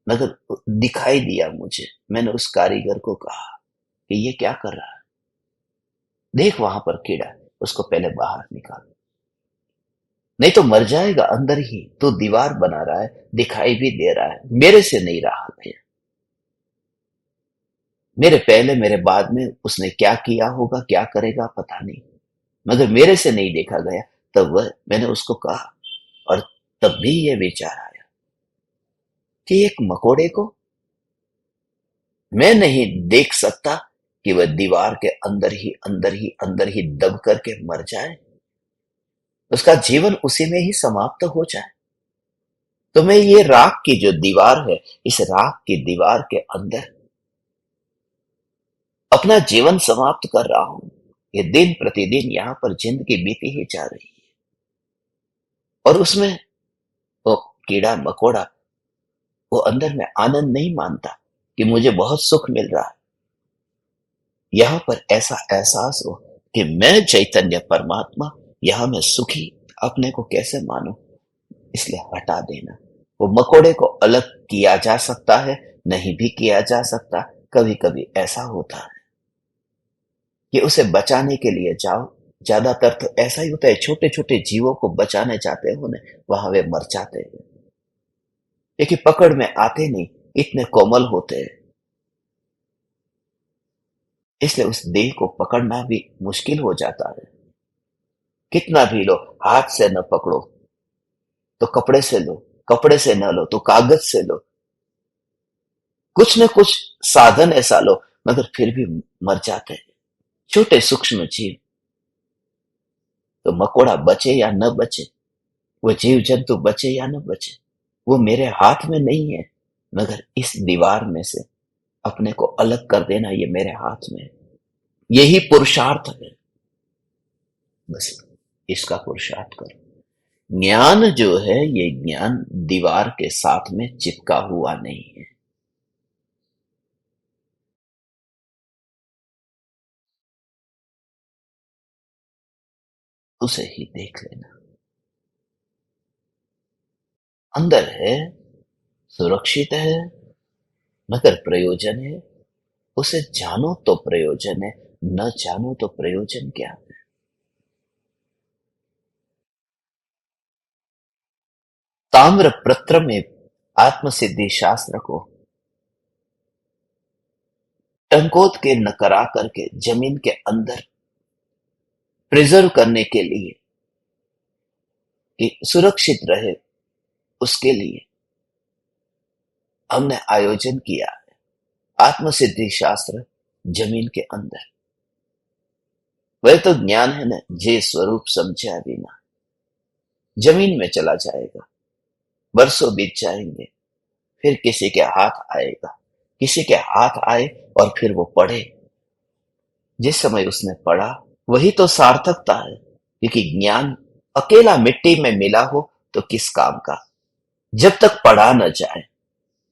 मगर दिखाई दिया मुझे, मैंने उस कारीगर को कहा कि ये क्या कर रहा है? देख वहां पर कीड़ा है, उसको पहले बाहर निकाल, नहीं तो मर जाएगा अंदर ही। तो दीवार बना रहा है, दिखाई भी दे रहा है, मेरे से नहीं रहा गया। मेरे पहले मेरे बाद में उसने क्या किया होगा, क्या करेगा पता नहीं, मगर मेरे से नहीं देखा गया। तब वह मैंने उसको कहा, और तब भी यह विचार आया कि एक मकोड़े को मैं नहीं देख सकता कि वह दीवार के अंदर ही अंदर ही अंदर ही दब करके मर जाए, उसका जीवन उसी में ही समाप्त हो जाए। तो मैं ये राख की जो दीवार है, इस राख की दीवार के अंदर अपना जीवन समाप्त कर रहा हूं। ये दिन प्रतिदिन यहां पर जिंदगी बीती ही जा रही है, और उसमें वो कीड़ा मकोड़ा वो अंदर में आनंद नहीं मानता कि मुझे बहुत सुख मिल रहा है। यहां पर ऐसा एहसास हो कि मैं चैतन्य परमात्मा, यहां मैं सुखी अपने को कैसे मानूं? इसलिए हटा देना। वो मकोड़े को अलग किया जा सकता है, नहीं भी किया जा सकता। कभी कभी ऐसा होता है कि उसे बचाने के लिए जाओ, ज्यादातर तो ऐसा ही होता है, छोटे छोटे जीवों को बचाने जाते हो ना, वहां वे मर जाते हैं, क्योंकि पकड़ में आते नहीं, इतने कोमल होते हैं। इसलिए उस देह को पकड़ना भी मुश्किल हो जाता है। कितना भी लो, हाथ से न पकड़ो तो कपड़े से लो, कपड़े से न लो तो कागज से लो, कुछ न कुछ साधन ऐसा लो, मगर फिर भी मर जाते हैं छोटे सूक्ष्म जीव। तो मकोड़ा बचे या न बचे, वो जीव जंतु बचे या न बचे, वो मेरे हाथ में नहीं है। मगर इस दीवार में से अपने को अलग कर देना, ये मेरे हाथ में है। यही पुरुषार्थ है। बस इसका पुरुषार्थ करो। ज्ञान जो है, ये ज्ञान दीवार के साथ में चिपका हुआ नहीं है। उसे ही देख लेना। अंदर है, सुरक्षित है, मगर प्रयोजन है। उसे जानो तो प्रयोजन है, न जानो तो प्रयोजन क्या है? ताम्र पत्र में आत्मसिद्धि शास्त्र को टंकोत के न करा करके जमीन के अंदर प्रिजर्व करने के लिए, कि सुरक्षित रहे, उसके लिए हमने आयोजन किया है आत्मसिद्धि शास्त्र जमीन के अंदर। वह तो ज्ञान है ना, जे स्वरूप समझा बिना जमीन में चला जाएगा, बरसों बीत जाएंगे, फिर किसी के हाथ आएगा, किसी के हाथ आए और फिर वो पढ़े। जिस समय उसने पढ़ा वही तो सार्थकता है, क्योंकि ज्ञान अकेला मिट्टी में मिला हो तो किस काम का, जब तक पढ़ा न जाए।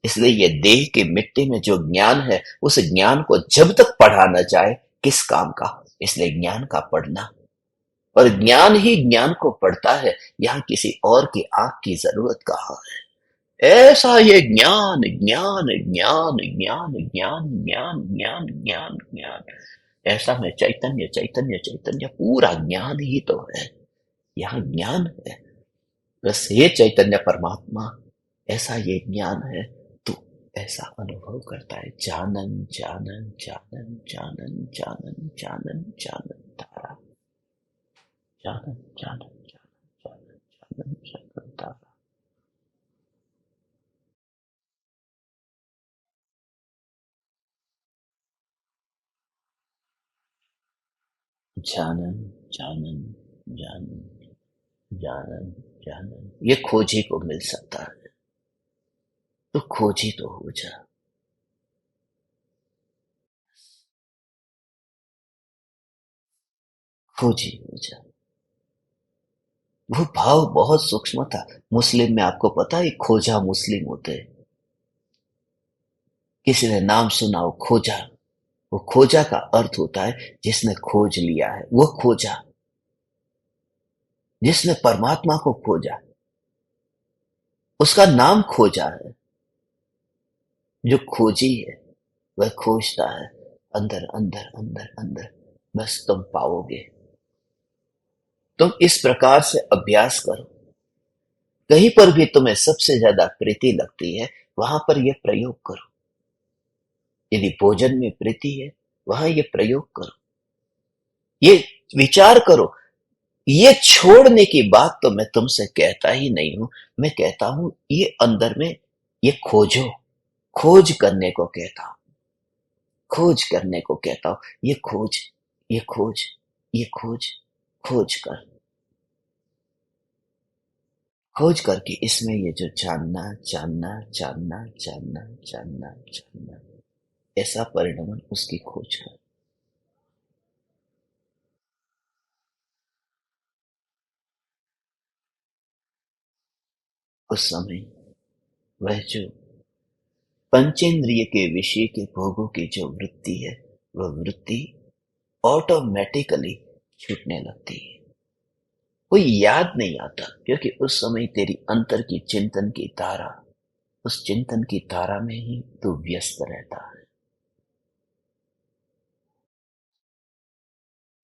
इसलिए ये देह की मिट्टी में जो ज्ञान है, उस ज्ञान को जब तक पढ़ा न जाए, किस काम का? इसलिए ज्ञान का पढ़ना, और ज्ञान ही ज्ञान को पढ़ता है। यहाँ किसी और की आंख की जरूरत कहाँ है? ऐसा ये ज्ञान ज्ञान ज्ञान ज्ञान ज्ञान ज्ञान ज्ञान ज्ञान ज्ञान, ऐसा में चैतन्य चैतन्य चैतन्य, पूरा ज्ञान ही तो है। यहाँ ज्ञान है, बस ये चैतन्य परमात्मा, ऐसा ये ज्ञान है। तो ऐसा अनुभव करता है, जानन जानन जानन जानन जानन जानन जानन तारा, जानन जानन जानन जानन जानन तारा। जानन जानन जानन जानन जानन, ये खोजी को मिल सकता है, तो खोजी तो हो जा। खोजी हो जा। वो भाव बहुत सूक्ष्म था। मुस्लिम में आपको पता है खोजा मुस्लिम होते हैं। किसी ने नाम सुना हो खोजा, वो खोजा का अर्थ होता है जिसने खोज लिया है, वो खोजा, जिसने परमात्मा को खोजा, उसका नाम खोजा है। जो खोजी है वह खोजता है, अंदर अंदर अंदर अंदर, बस तुम पाओगे। तुम इस प्रकार से अभ्यास करो, कहीं पर भी तुम्हें सबसे ज्यादा प्रीति लगती है वहां पर यह प्रयोग करो। यदि भोजन में प्रीति है, वहां ये प्रयोग करो, ये विचार करो। ये छोड़ने की बात तो मैं तुमसे कहता ही नहीं हूं, मैं कहता हूं ये अंदर में ये खोजो, खोज करने को कहता हूं, खोज करने को कहता हूं। ये खोज, ये खोज, ये खोज, खोज कर, खोज करके इसमें ये जो जानना जानना जानना जानना जानना जानना, ऐसा परिणमन उसकी खोज कर। उस समय वह जो पंचेंद्रिय के विषय के भोगों की जो वृत्ति है, वह वृत्ति ऑटोमेटिकली छूटने लगती है। कोई याद नहीं आता, क्योंकि उस समय तेरी अंतर की चिंतन की धारा, उस चिंतन की धारा में ही तू व्यस्त रहता है।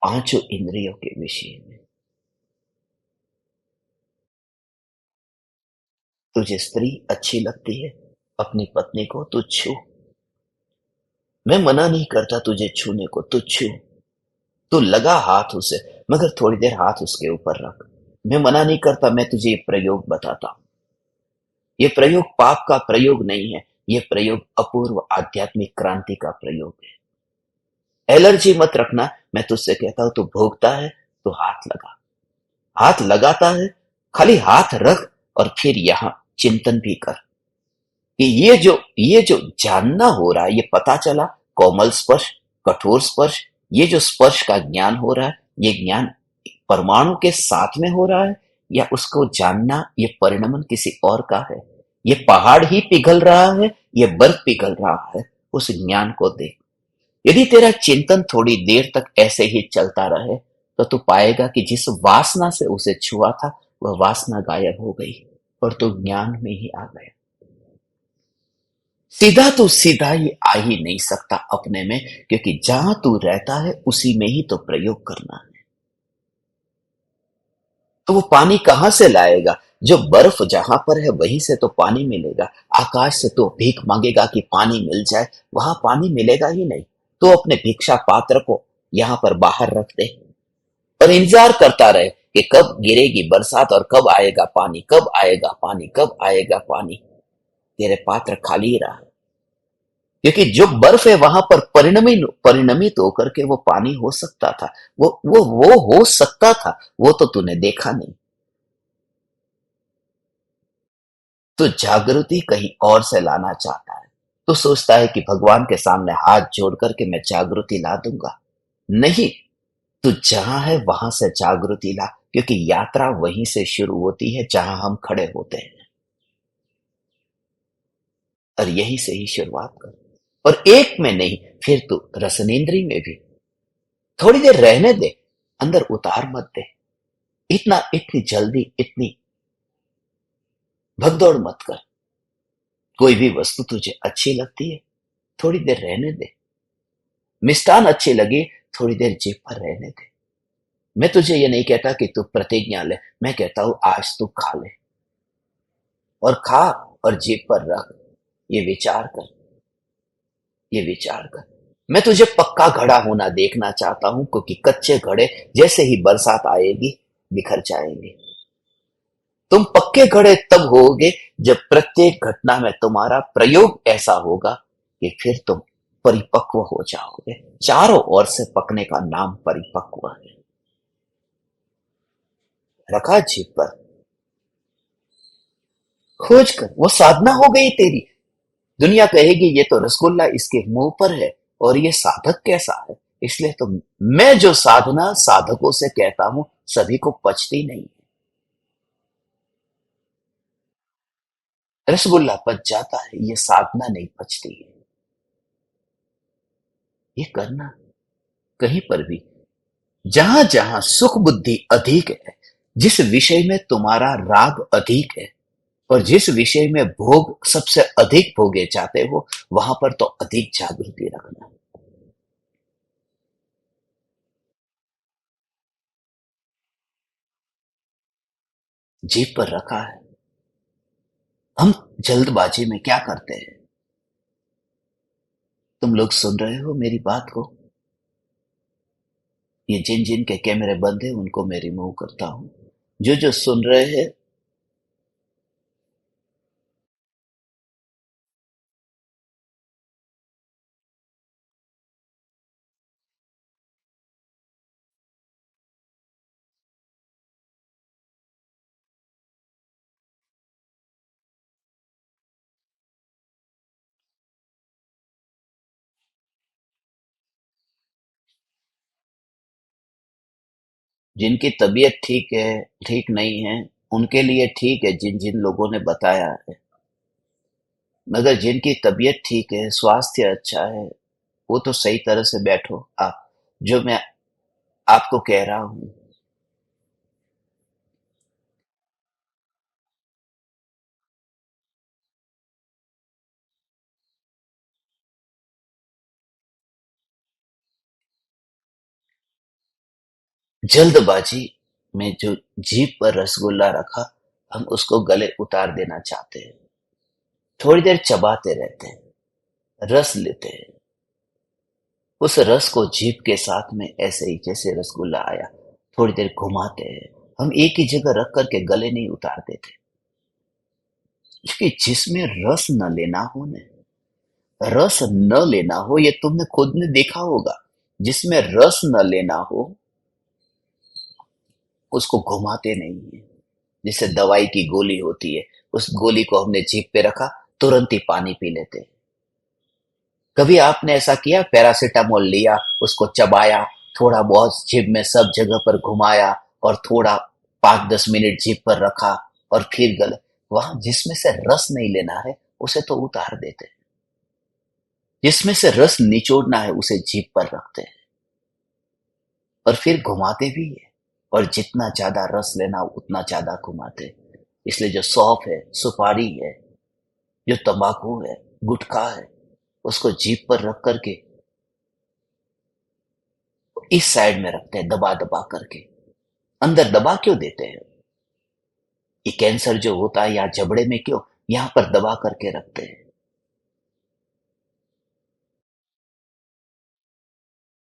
पांचों इंद्रियों के विषय में। तुझे स्त्री अच्छी लगती है, अपनी पत्नी को तू छू, मैं मना नहीं करता तुझे छूने को, तू छू, तू लगा हाथ उसे, मगर थोड़ी देर हाथ उसके ऊपर रख। मैं मना नहीं करता, मैं तुझे ये प्रयोग बताता हूं। ये प्रयोग पाप का प्रयोग नहीं है, ये प्रयोग अपूर्व आध्यात्मिक क्रांति का प्रयोग है। एलर्जी मत रखना, मैं तुझसे कहता हूं, तू भोगता है तो हाथ लगा, हाथ लगाता है, खाली हाथ रख, और फिर यहां चिंतन भी कर कि ये जो जानना हो रहा है, ये पता चला, कोमल स्पर्श, कठोर स्पर्श, ये जो स्पर्श का ज्ञान हो रहा है, ये ज्ञान परमाणु के साथ में हो रहा है, या उसको जानना ये परिणमन किसी और का है? ये पहाड़ ही पिघल रहा है, ये बर्फ पिघल रहा है? उस ज्ञान को देख। यदि तेरा चिंतन थोड़ी देर तक ऐसे ही चलता रहे, तो तू पाएगा कि जिस वासना से उसे छुआ था, वह वासना गायब हो गई और तू ज्ञान में ही आ गया। सीधा तो सीधा ही आ ही नहीं सकता अपने में, क्योंकि जहां तू रहता है उसी में ही तो प्रयोग करना है। तो वो पानी कहां से लाएगा? जो बर्फ जहां पर है वहीं से तो पानी मिलेगा। आकाश से तो भीख मांगेगा कि पानी मिल जाए, वहां पानी मिलेगा ही नहीं। तो अपने भिक्षा पात्र को यहां पर बाहर रख दे और इंतजार करता रहे कि कब गिरेगी बरसात और कब आएगा पानी, कब आएगा पानी, कब आएगा पानी। तेरे पात्र खाली ही रहा, क्योंकि जो बर्फ है वहां पर परिणमित परिणमित होकर के वो पानी हो सकता था। वो हो सकता था, वो तो तूने देखा नहीं। तो जागृति कहीं और से लाना चाहता है। तो सोचता है कि भगवान के सामने हाथ जोड़ करके मैं जागृति ला दूंगा। नहीं, तू जहां है वहां से जागृति ला, क्योंकि यात्रा वहीं से शुरू होती है जहां हम खड़े होते हैं, और यहीं से ही शुरुआत कर। और एक में नहीं, फिर तू रसनेन्द्रिय में भी, थोड़ी देर रहने दे, अंदर उतार मत दे। इतनी जल्दी, इतनी भगदौड़ मत कर। कोई भी वस्तु तुझे अच्छी लगती है, थोड़ी देर रहने दे। मिष्ठान अच्छी लगी, थोड़ी देर जीभ पर रहने दे। मैं तुझे ये नहीं कहता कि तू प्रतिज्ञा ले, मैं कहता हूं आज तू खा ले, और खा और जीभ पर रख। ये विचार कर, ये विचार कर। मैं तुझे पक्का घड़ा होना देखना चाहता हूं, क्योंकि कच्चे घड़े जैसे ही बरसात आएगी बिखर जाएंगे। तुम पक्के घड़े तब होगे जब प्रत्येक घटना में तुम्हारा प्रयोग ऐसा होगा कि फिर तुम परिपक्व हो जाओगे। चारों ओर से पकने का नाम परिपक्व है। रखा जीभ पर, खोज कर, वो साधना हो गई तेरी। दुनिया कहेगी ये तो रसगुल्ला इसके मुंह पर है, और ये साधक कैसा है। इसलिए तो मैं जो साधना साधकों से कहता हूं, सभी को पचती नहीं। रसगुल्ला पच जाता है, ये साधना नहीं पचती है। ये करना कहीं पर भी, जहां जहां सुख बुद्धि अधिक है, जिस विषय में तुम्हारा राग अधिक है, और जिस विषय में भोग सबसे अधिक भोगे जाते हो, वहां पर तो अधिक जागृति रखना। जीभ पर रखा है। हम जल्दबाजी में क्या करते हैं? तुम लोग सुन रहे हो मेरी बात को? ये जिन जिन के कैमरे बंद है उनको मैं रिमूव करता हूं। जो जो सुन रहे हैं, जिनकी तबीयत ठीक है, ठीक नहीं है, उनके लिए ठीक है जिन जिन लोगों ने बताया है। मगर जिनकी तबीयत ठीक है, स्वास्थ्य अच्छा है, वो तो सही तरह से बैठो आप, जो मैं आपको कह रहा हूं। जल्दबाजी में जो जीभ पर रसगुल्ला रखा, हम उसको गले उतार देना चाहते हैं। थोड़ी देर चबाते रहते हैं, रस लेते हैं। उस रस को जीभ के साथ में ऐसे ही जैसे रसगुल्ला आया, थोड़ी देर घुमाते हैं। हम एक ही जगह रख करके गले नहीं उतारते थे, क्योंकि जिसमें रस न लेना हो न, रस न लेना हो, ये तुमने खुद ने देखा होगा। जिसमें रस न लेना हो उसको घुमाते नहीं है। जैसे दवाई की गोली होती है, उस गोली को हमने जीभ पे रखा, तुरंत ही पानी पी लेते हैं। कभी आपने ऐसा किया? पैरासीटामोल लिया, उसको चबाया, थोड़ा बहुत जीभ में सब जगह पर घुमाया, और थोड़ा 5-10 मिनट जीभ पर रखा, और फिर गले। वहां जिसमें से रस नहीं लेना है उसे तो उतार देते हैं, जिसमें से रस निचोड़ना है उसे जीभ पर रखते हैं, और फिर घुमाते भी है। और जितना ज्यादा रस लेना उतना ज्यादा घुमाते हैं। इसलिए जो सौंफ है, सुपारी है, जो तंबाकू है, गुटखा है, उसको जीभ पर रख करके इस साइड में रखते हैं, दबा दबा करके। अंदर दबा क्यों देते हैं? ये कैंसर जो होता है या जबड़े में क्यों यहां पर दबा करके रखते हैं?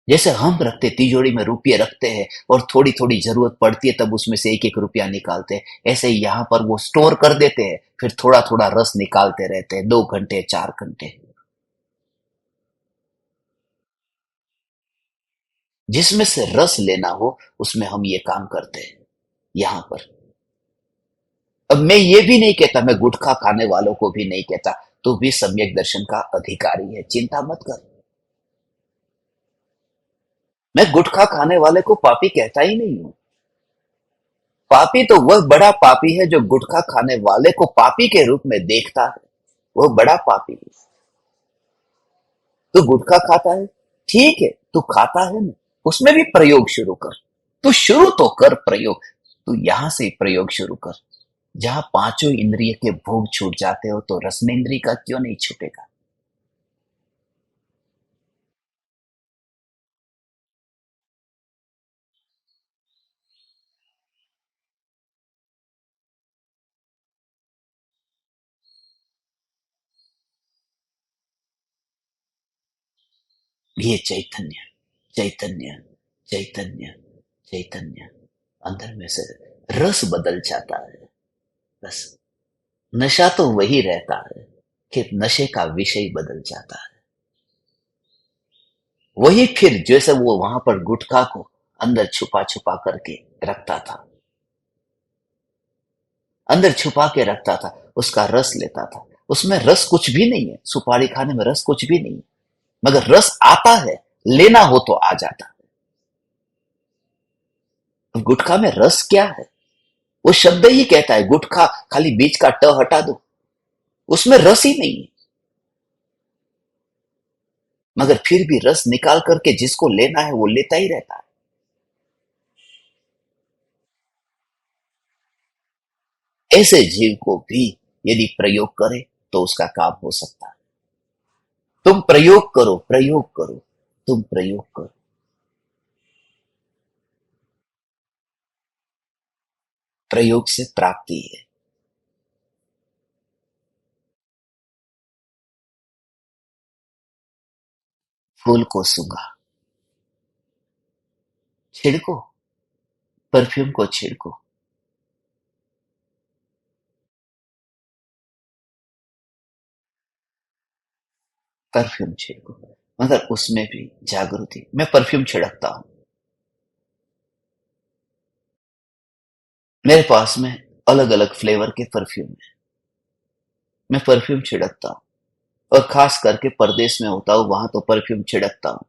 जैसे हम रखते तिजोरी में रुपये रखते हैं, और थोड़ी थोड़ी जरूरत पड़ती है तब उसमें से एक एक रुपया निकालते हैं, ऐसे ही यहां पर वो स्टोर कर देते हैं, फिर थोड़ा थोड़ा रस निकालते रहते हैं, 2 घंटे 4 घंटे। जिसमें से रस लेना हो उसमें हम ये काम करते हैं यहां पर। अब मैं ये भी नहीं कहता, मैं गुटखा खाने वालों को भी नहीं कहता, तू भी सम्यक दर्शन का अधिकारी है, चिंता मत कर। मैं गुटखा खाने वाले को पापी कहता ही नहीं हूं। पापी तो वह बड़ा पापी है जो गुटखा खाने वाले को पापी के रूप में देखता है, वह बड़ा पापी है। तू गुटखा खाता है, ठीक है, तू खाता है ना, उसमें भी प्रयोग शुरू कर। तू शुरू तो कर प्रयोग। तू यहां से प्रयोग शुरू कर। जहां पांचों इंद्रिय के भोग छूट जाते हो तो रसनेन्द्रिय का क्यों नहीं छूटेगा? ये चैतन्य, चैतन्य, चैतन्य, चैतन्य अंदर में से रस बदल जाता है। बस नशा तो वही रहता है कि नशे का विषय बदल जाता है। वही फिर जैसे वो वहां पर गुटखा को अंदर छुपा छुपा करके रखता था, अंदर छुपा के रखता था, उसका रस लेता था। उसमें रस कुछ भी नहीं है, सुपारी खाने में रस कुछ भी नहीं है, मगर रस आता है, लेना हो तो आ जाता है। तो गुटखा में रस क्या है? वो शब्द ही कहता है गुटखा, खाली बीच का ट हटा दो, उसमें रस ही नहीं है। मगर फिर भी रस निकाल करके जिसको लेना है वो लेता ही रहता है। ऐसे जीव को भी यदि प्रयोग करे तो उसका काम हो सकता है। तुम प्रयोग करो, प्रयोग करो, तुम प्रयोग करो। प्रयोग से प्राप्ति है। फूल को सूंघा, छिड़को, परफ्यूम को छिड़को। परफ्यूम छिड़को, मगर उसमें भी जागृति। मैं परफ्यूम छिड़कता हूं, मेरे पास में अलग अलग फ्लेवर के परफ्यूम है। मैं परफ्यूम छिड़कता हूं, और खास करके परदेश में होता हूं वहां तो परफ्यूम छिड़कता हूं।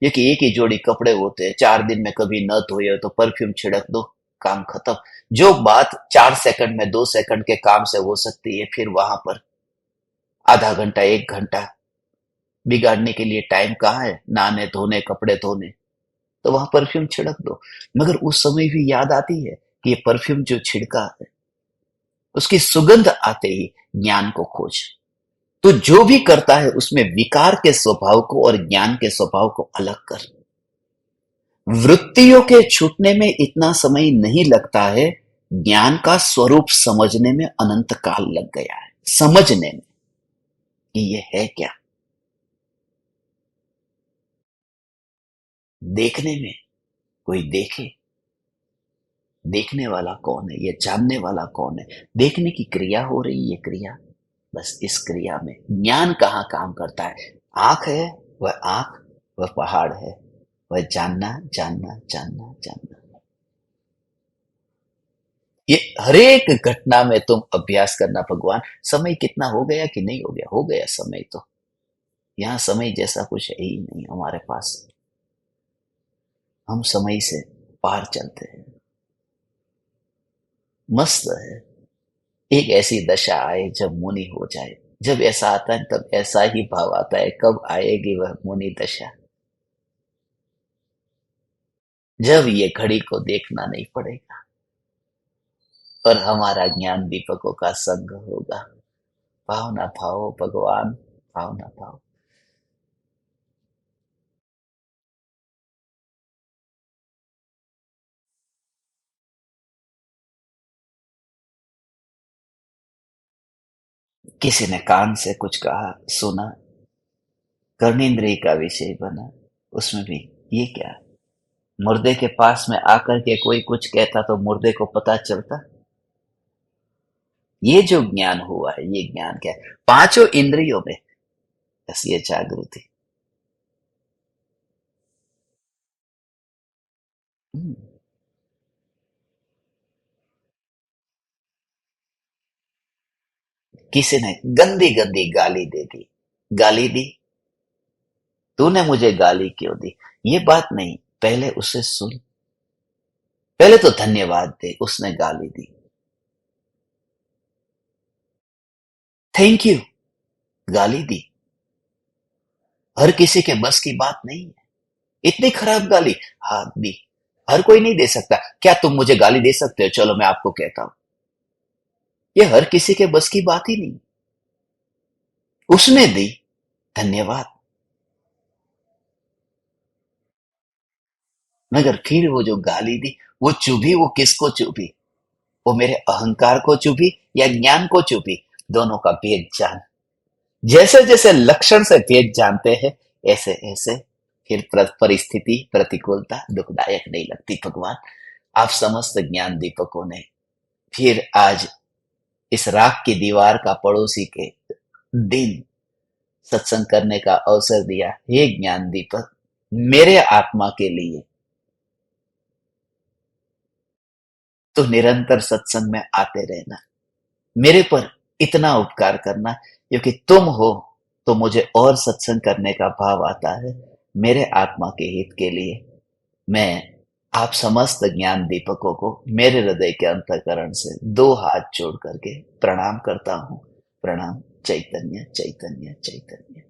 ये कि एक ही जोड़ी कपड़े होते हैं, 4 दिन में कभी न धोए हो तो परफ्यूम छिड़क दो, काम खत्म। जो बात 4 सेकंड में, 2 सेकंड के काम से हो सकती है, फिर वहां पर आधा घंटा, 1 घंटा बिगाड़ने के लिए टाइम कहाँ है? नहाने धोने, कपड़े धोने, तो वहां परफ्यूम छिड़क दो। मगर उस समय भी याद आती है कि ये परफ्यूम जो छिड़का है, उसकी सुगंध आते ही ज्ञान को खोज। तो जो भी करता है उसमें विकार के स्वभाव को और ज्ञान के स्वभाव को अलग कर। वृत्तियों के छूटने में इतना समय नहीं लगता है, ज्ञान का स्वरूप समझने में अनंत काल लग गया है। समझने में कि ये है क्या, देखने में। कोई देखे, देखने वाला कौन है? ये जानने वाला कौन है? देखने की क्रिया हो रही, ये क्रिया, बस इस क्रिया में ज्ञान कहाँ काम करता है? आंख है, वह आंख, वह पहाड़ है, वह जानना, जानना, जानना, जानना। ये हरेक घटना में तुम अभ्यास करना। भगवान, समय कितना हो गया कि नहीं हो गया? हो गया समय तो। यहाँ समय जैसा कुछ है ही नहीं हमारे पास। हम समय से पार चलते हैं। मस्त है। एक ऐसी दशा आए जब मुनि हो जाए। जब ऐसा आता है तब ऐसा ही भाव आता है, कब आएगी वह मुनि दशा, जब ये घड़ी को देखना नहीं पड़ेगा और हमारा ज्ञान दीपकों का संग होगा। भाव ना भाव भगवान, भाव ना भाव। किसी ने कान से कुछ कहा, सुना, कर्णेंद्रिय का विषय बना। उसमें भी ये क्या, मुर्दे के पास में आकर के कोई कुछ कहता तो मुर्दे को पता चलता। ये जो ज्ञान हुआ है, ये ज्ञान क्या है? पांचों इंद्रियों में बस ये जागृति। हम्म, किसी ने गंदी गंदी गाली दे दी, गाली दी, तूने मुझे गाली क्यों दी? ये बात नहीं, पहले उसे सुन, पहले तो धन्यवाद दे, उसने गाली दी, थैंक यू। गाली दी, हर किसी के बस की बात नहीं है। इतनी खराब गाली? हाँ दी। हर कोई नहीं दे सकता। क्या तुम मुझे गाली दे सकते हो? चलो मैं आपको कहता हूं। ये हर किसी के बस की बात ही नहीं। उसने दी, धन्यवाद। मगर फिर वो जो गाली दी, वो चुभी, वो किसको चुभी? वो मेरे अहंकार को चुभी या ज्ञान को चुभी? दोनों का भेद जान। जैसे जैसे लक्षण से भेद जानते हैं, ऐसे ऐसे फिर परिस्थिति प्रतिकूलता दुखदायक नहीं लगती। भगवान, आप समस्त ज्ञान दीपकों ने फिर आज इस राख की दीवार का पड़ोसी के दिन सत्संग करने का अवसर दिया। हे ज्ञान दीपक, मेरे आत्मा के लिए तो निरंतर सत्संग में आते रहना, मेरे पर इतना उपकार करना, क्योंकि तुम हो तो मुझे और सत्संग करने का भाव आता है। मेरे आत्मा के हित के लिए मैं आप समस्त ज्ञान दीपकों को मेरे हृदय के अंतःकरण से दो हाथ जोड़ करके प्रणाम करता हूँ। प्रणाम। चैतन्य चैतन्य चैतन्य।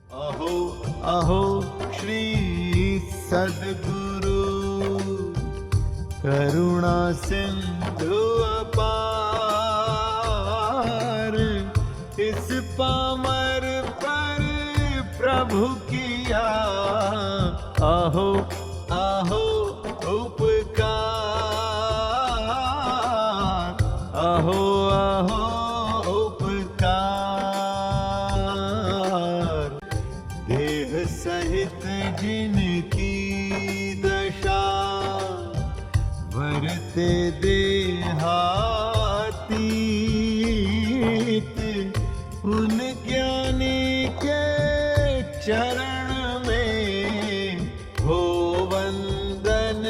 अहो अहो श्री सद्गुरु करुणा सिंधु अपार, इस पामर पर प्रभु किया अहो अहो उपकार, अहो अहो उपकार। देह सहित जिनकी दशा वरते देहातीत, उन ज्ञानी के चरण में हो वंदन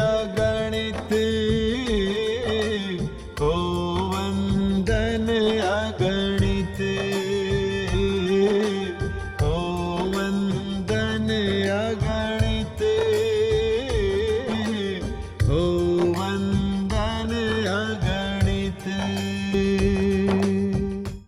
अगणित।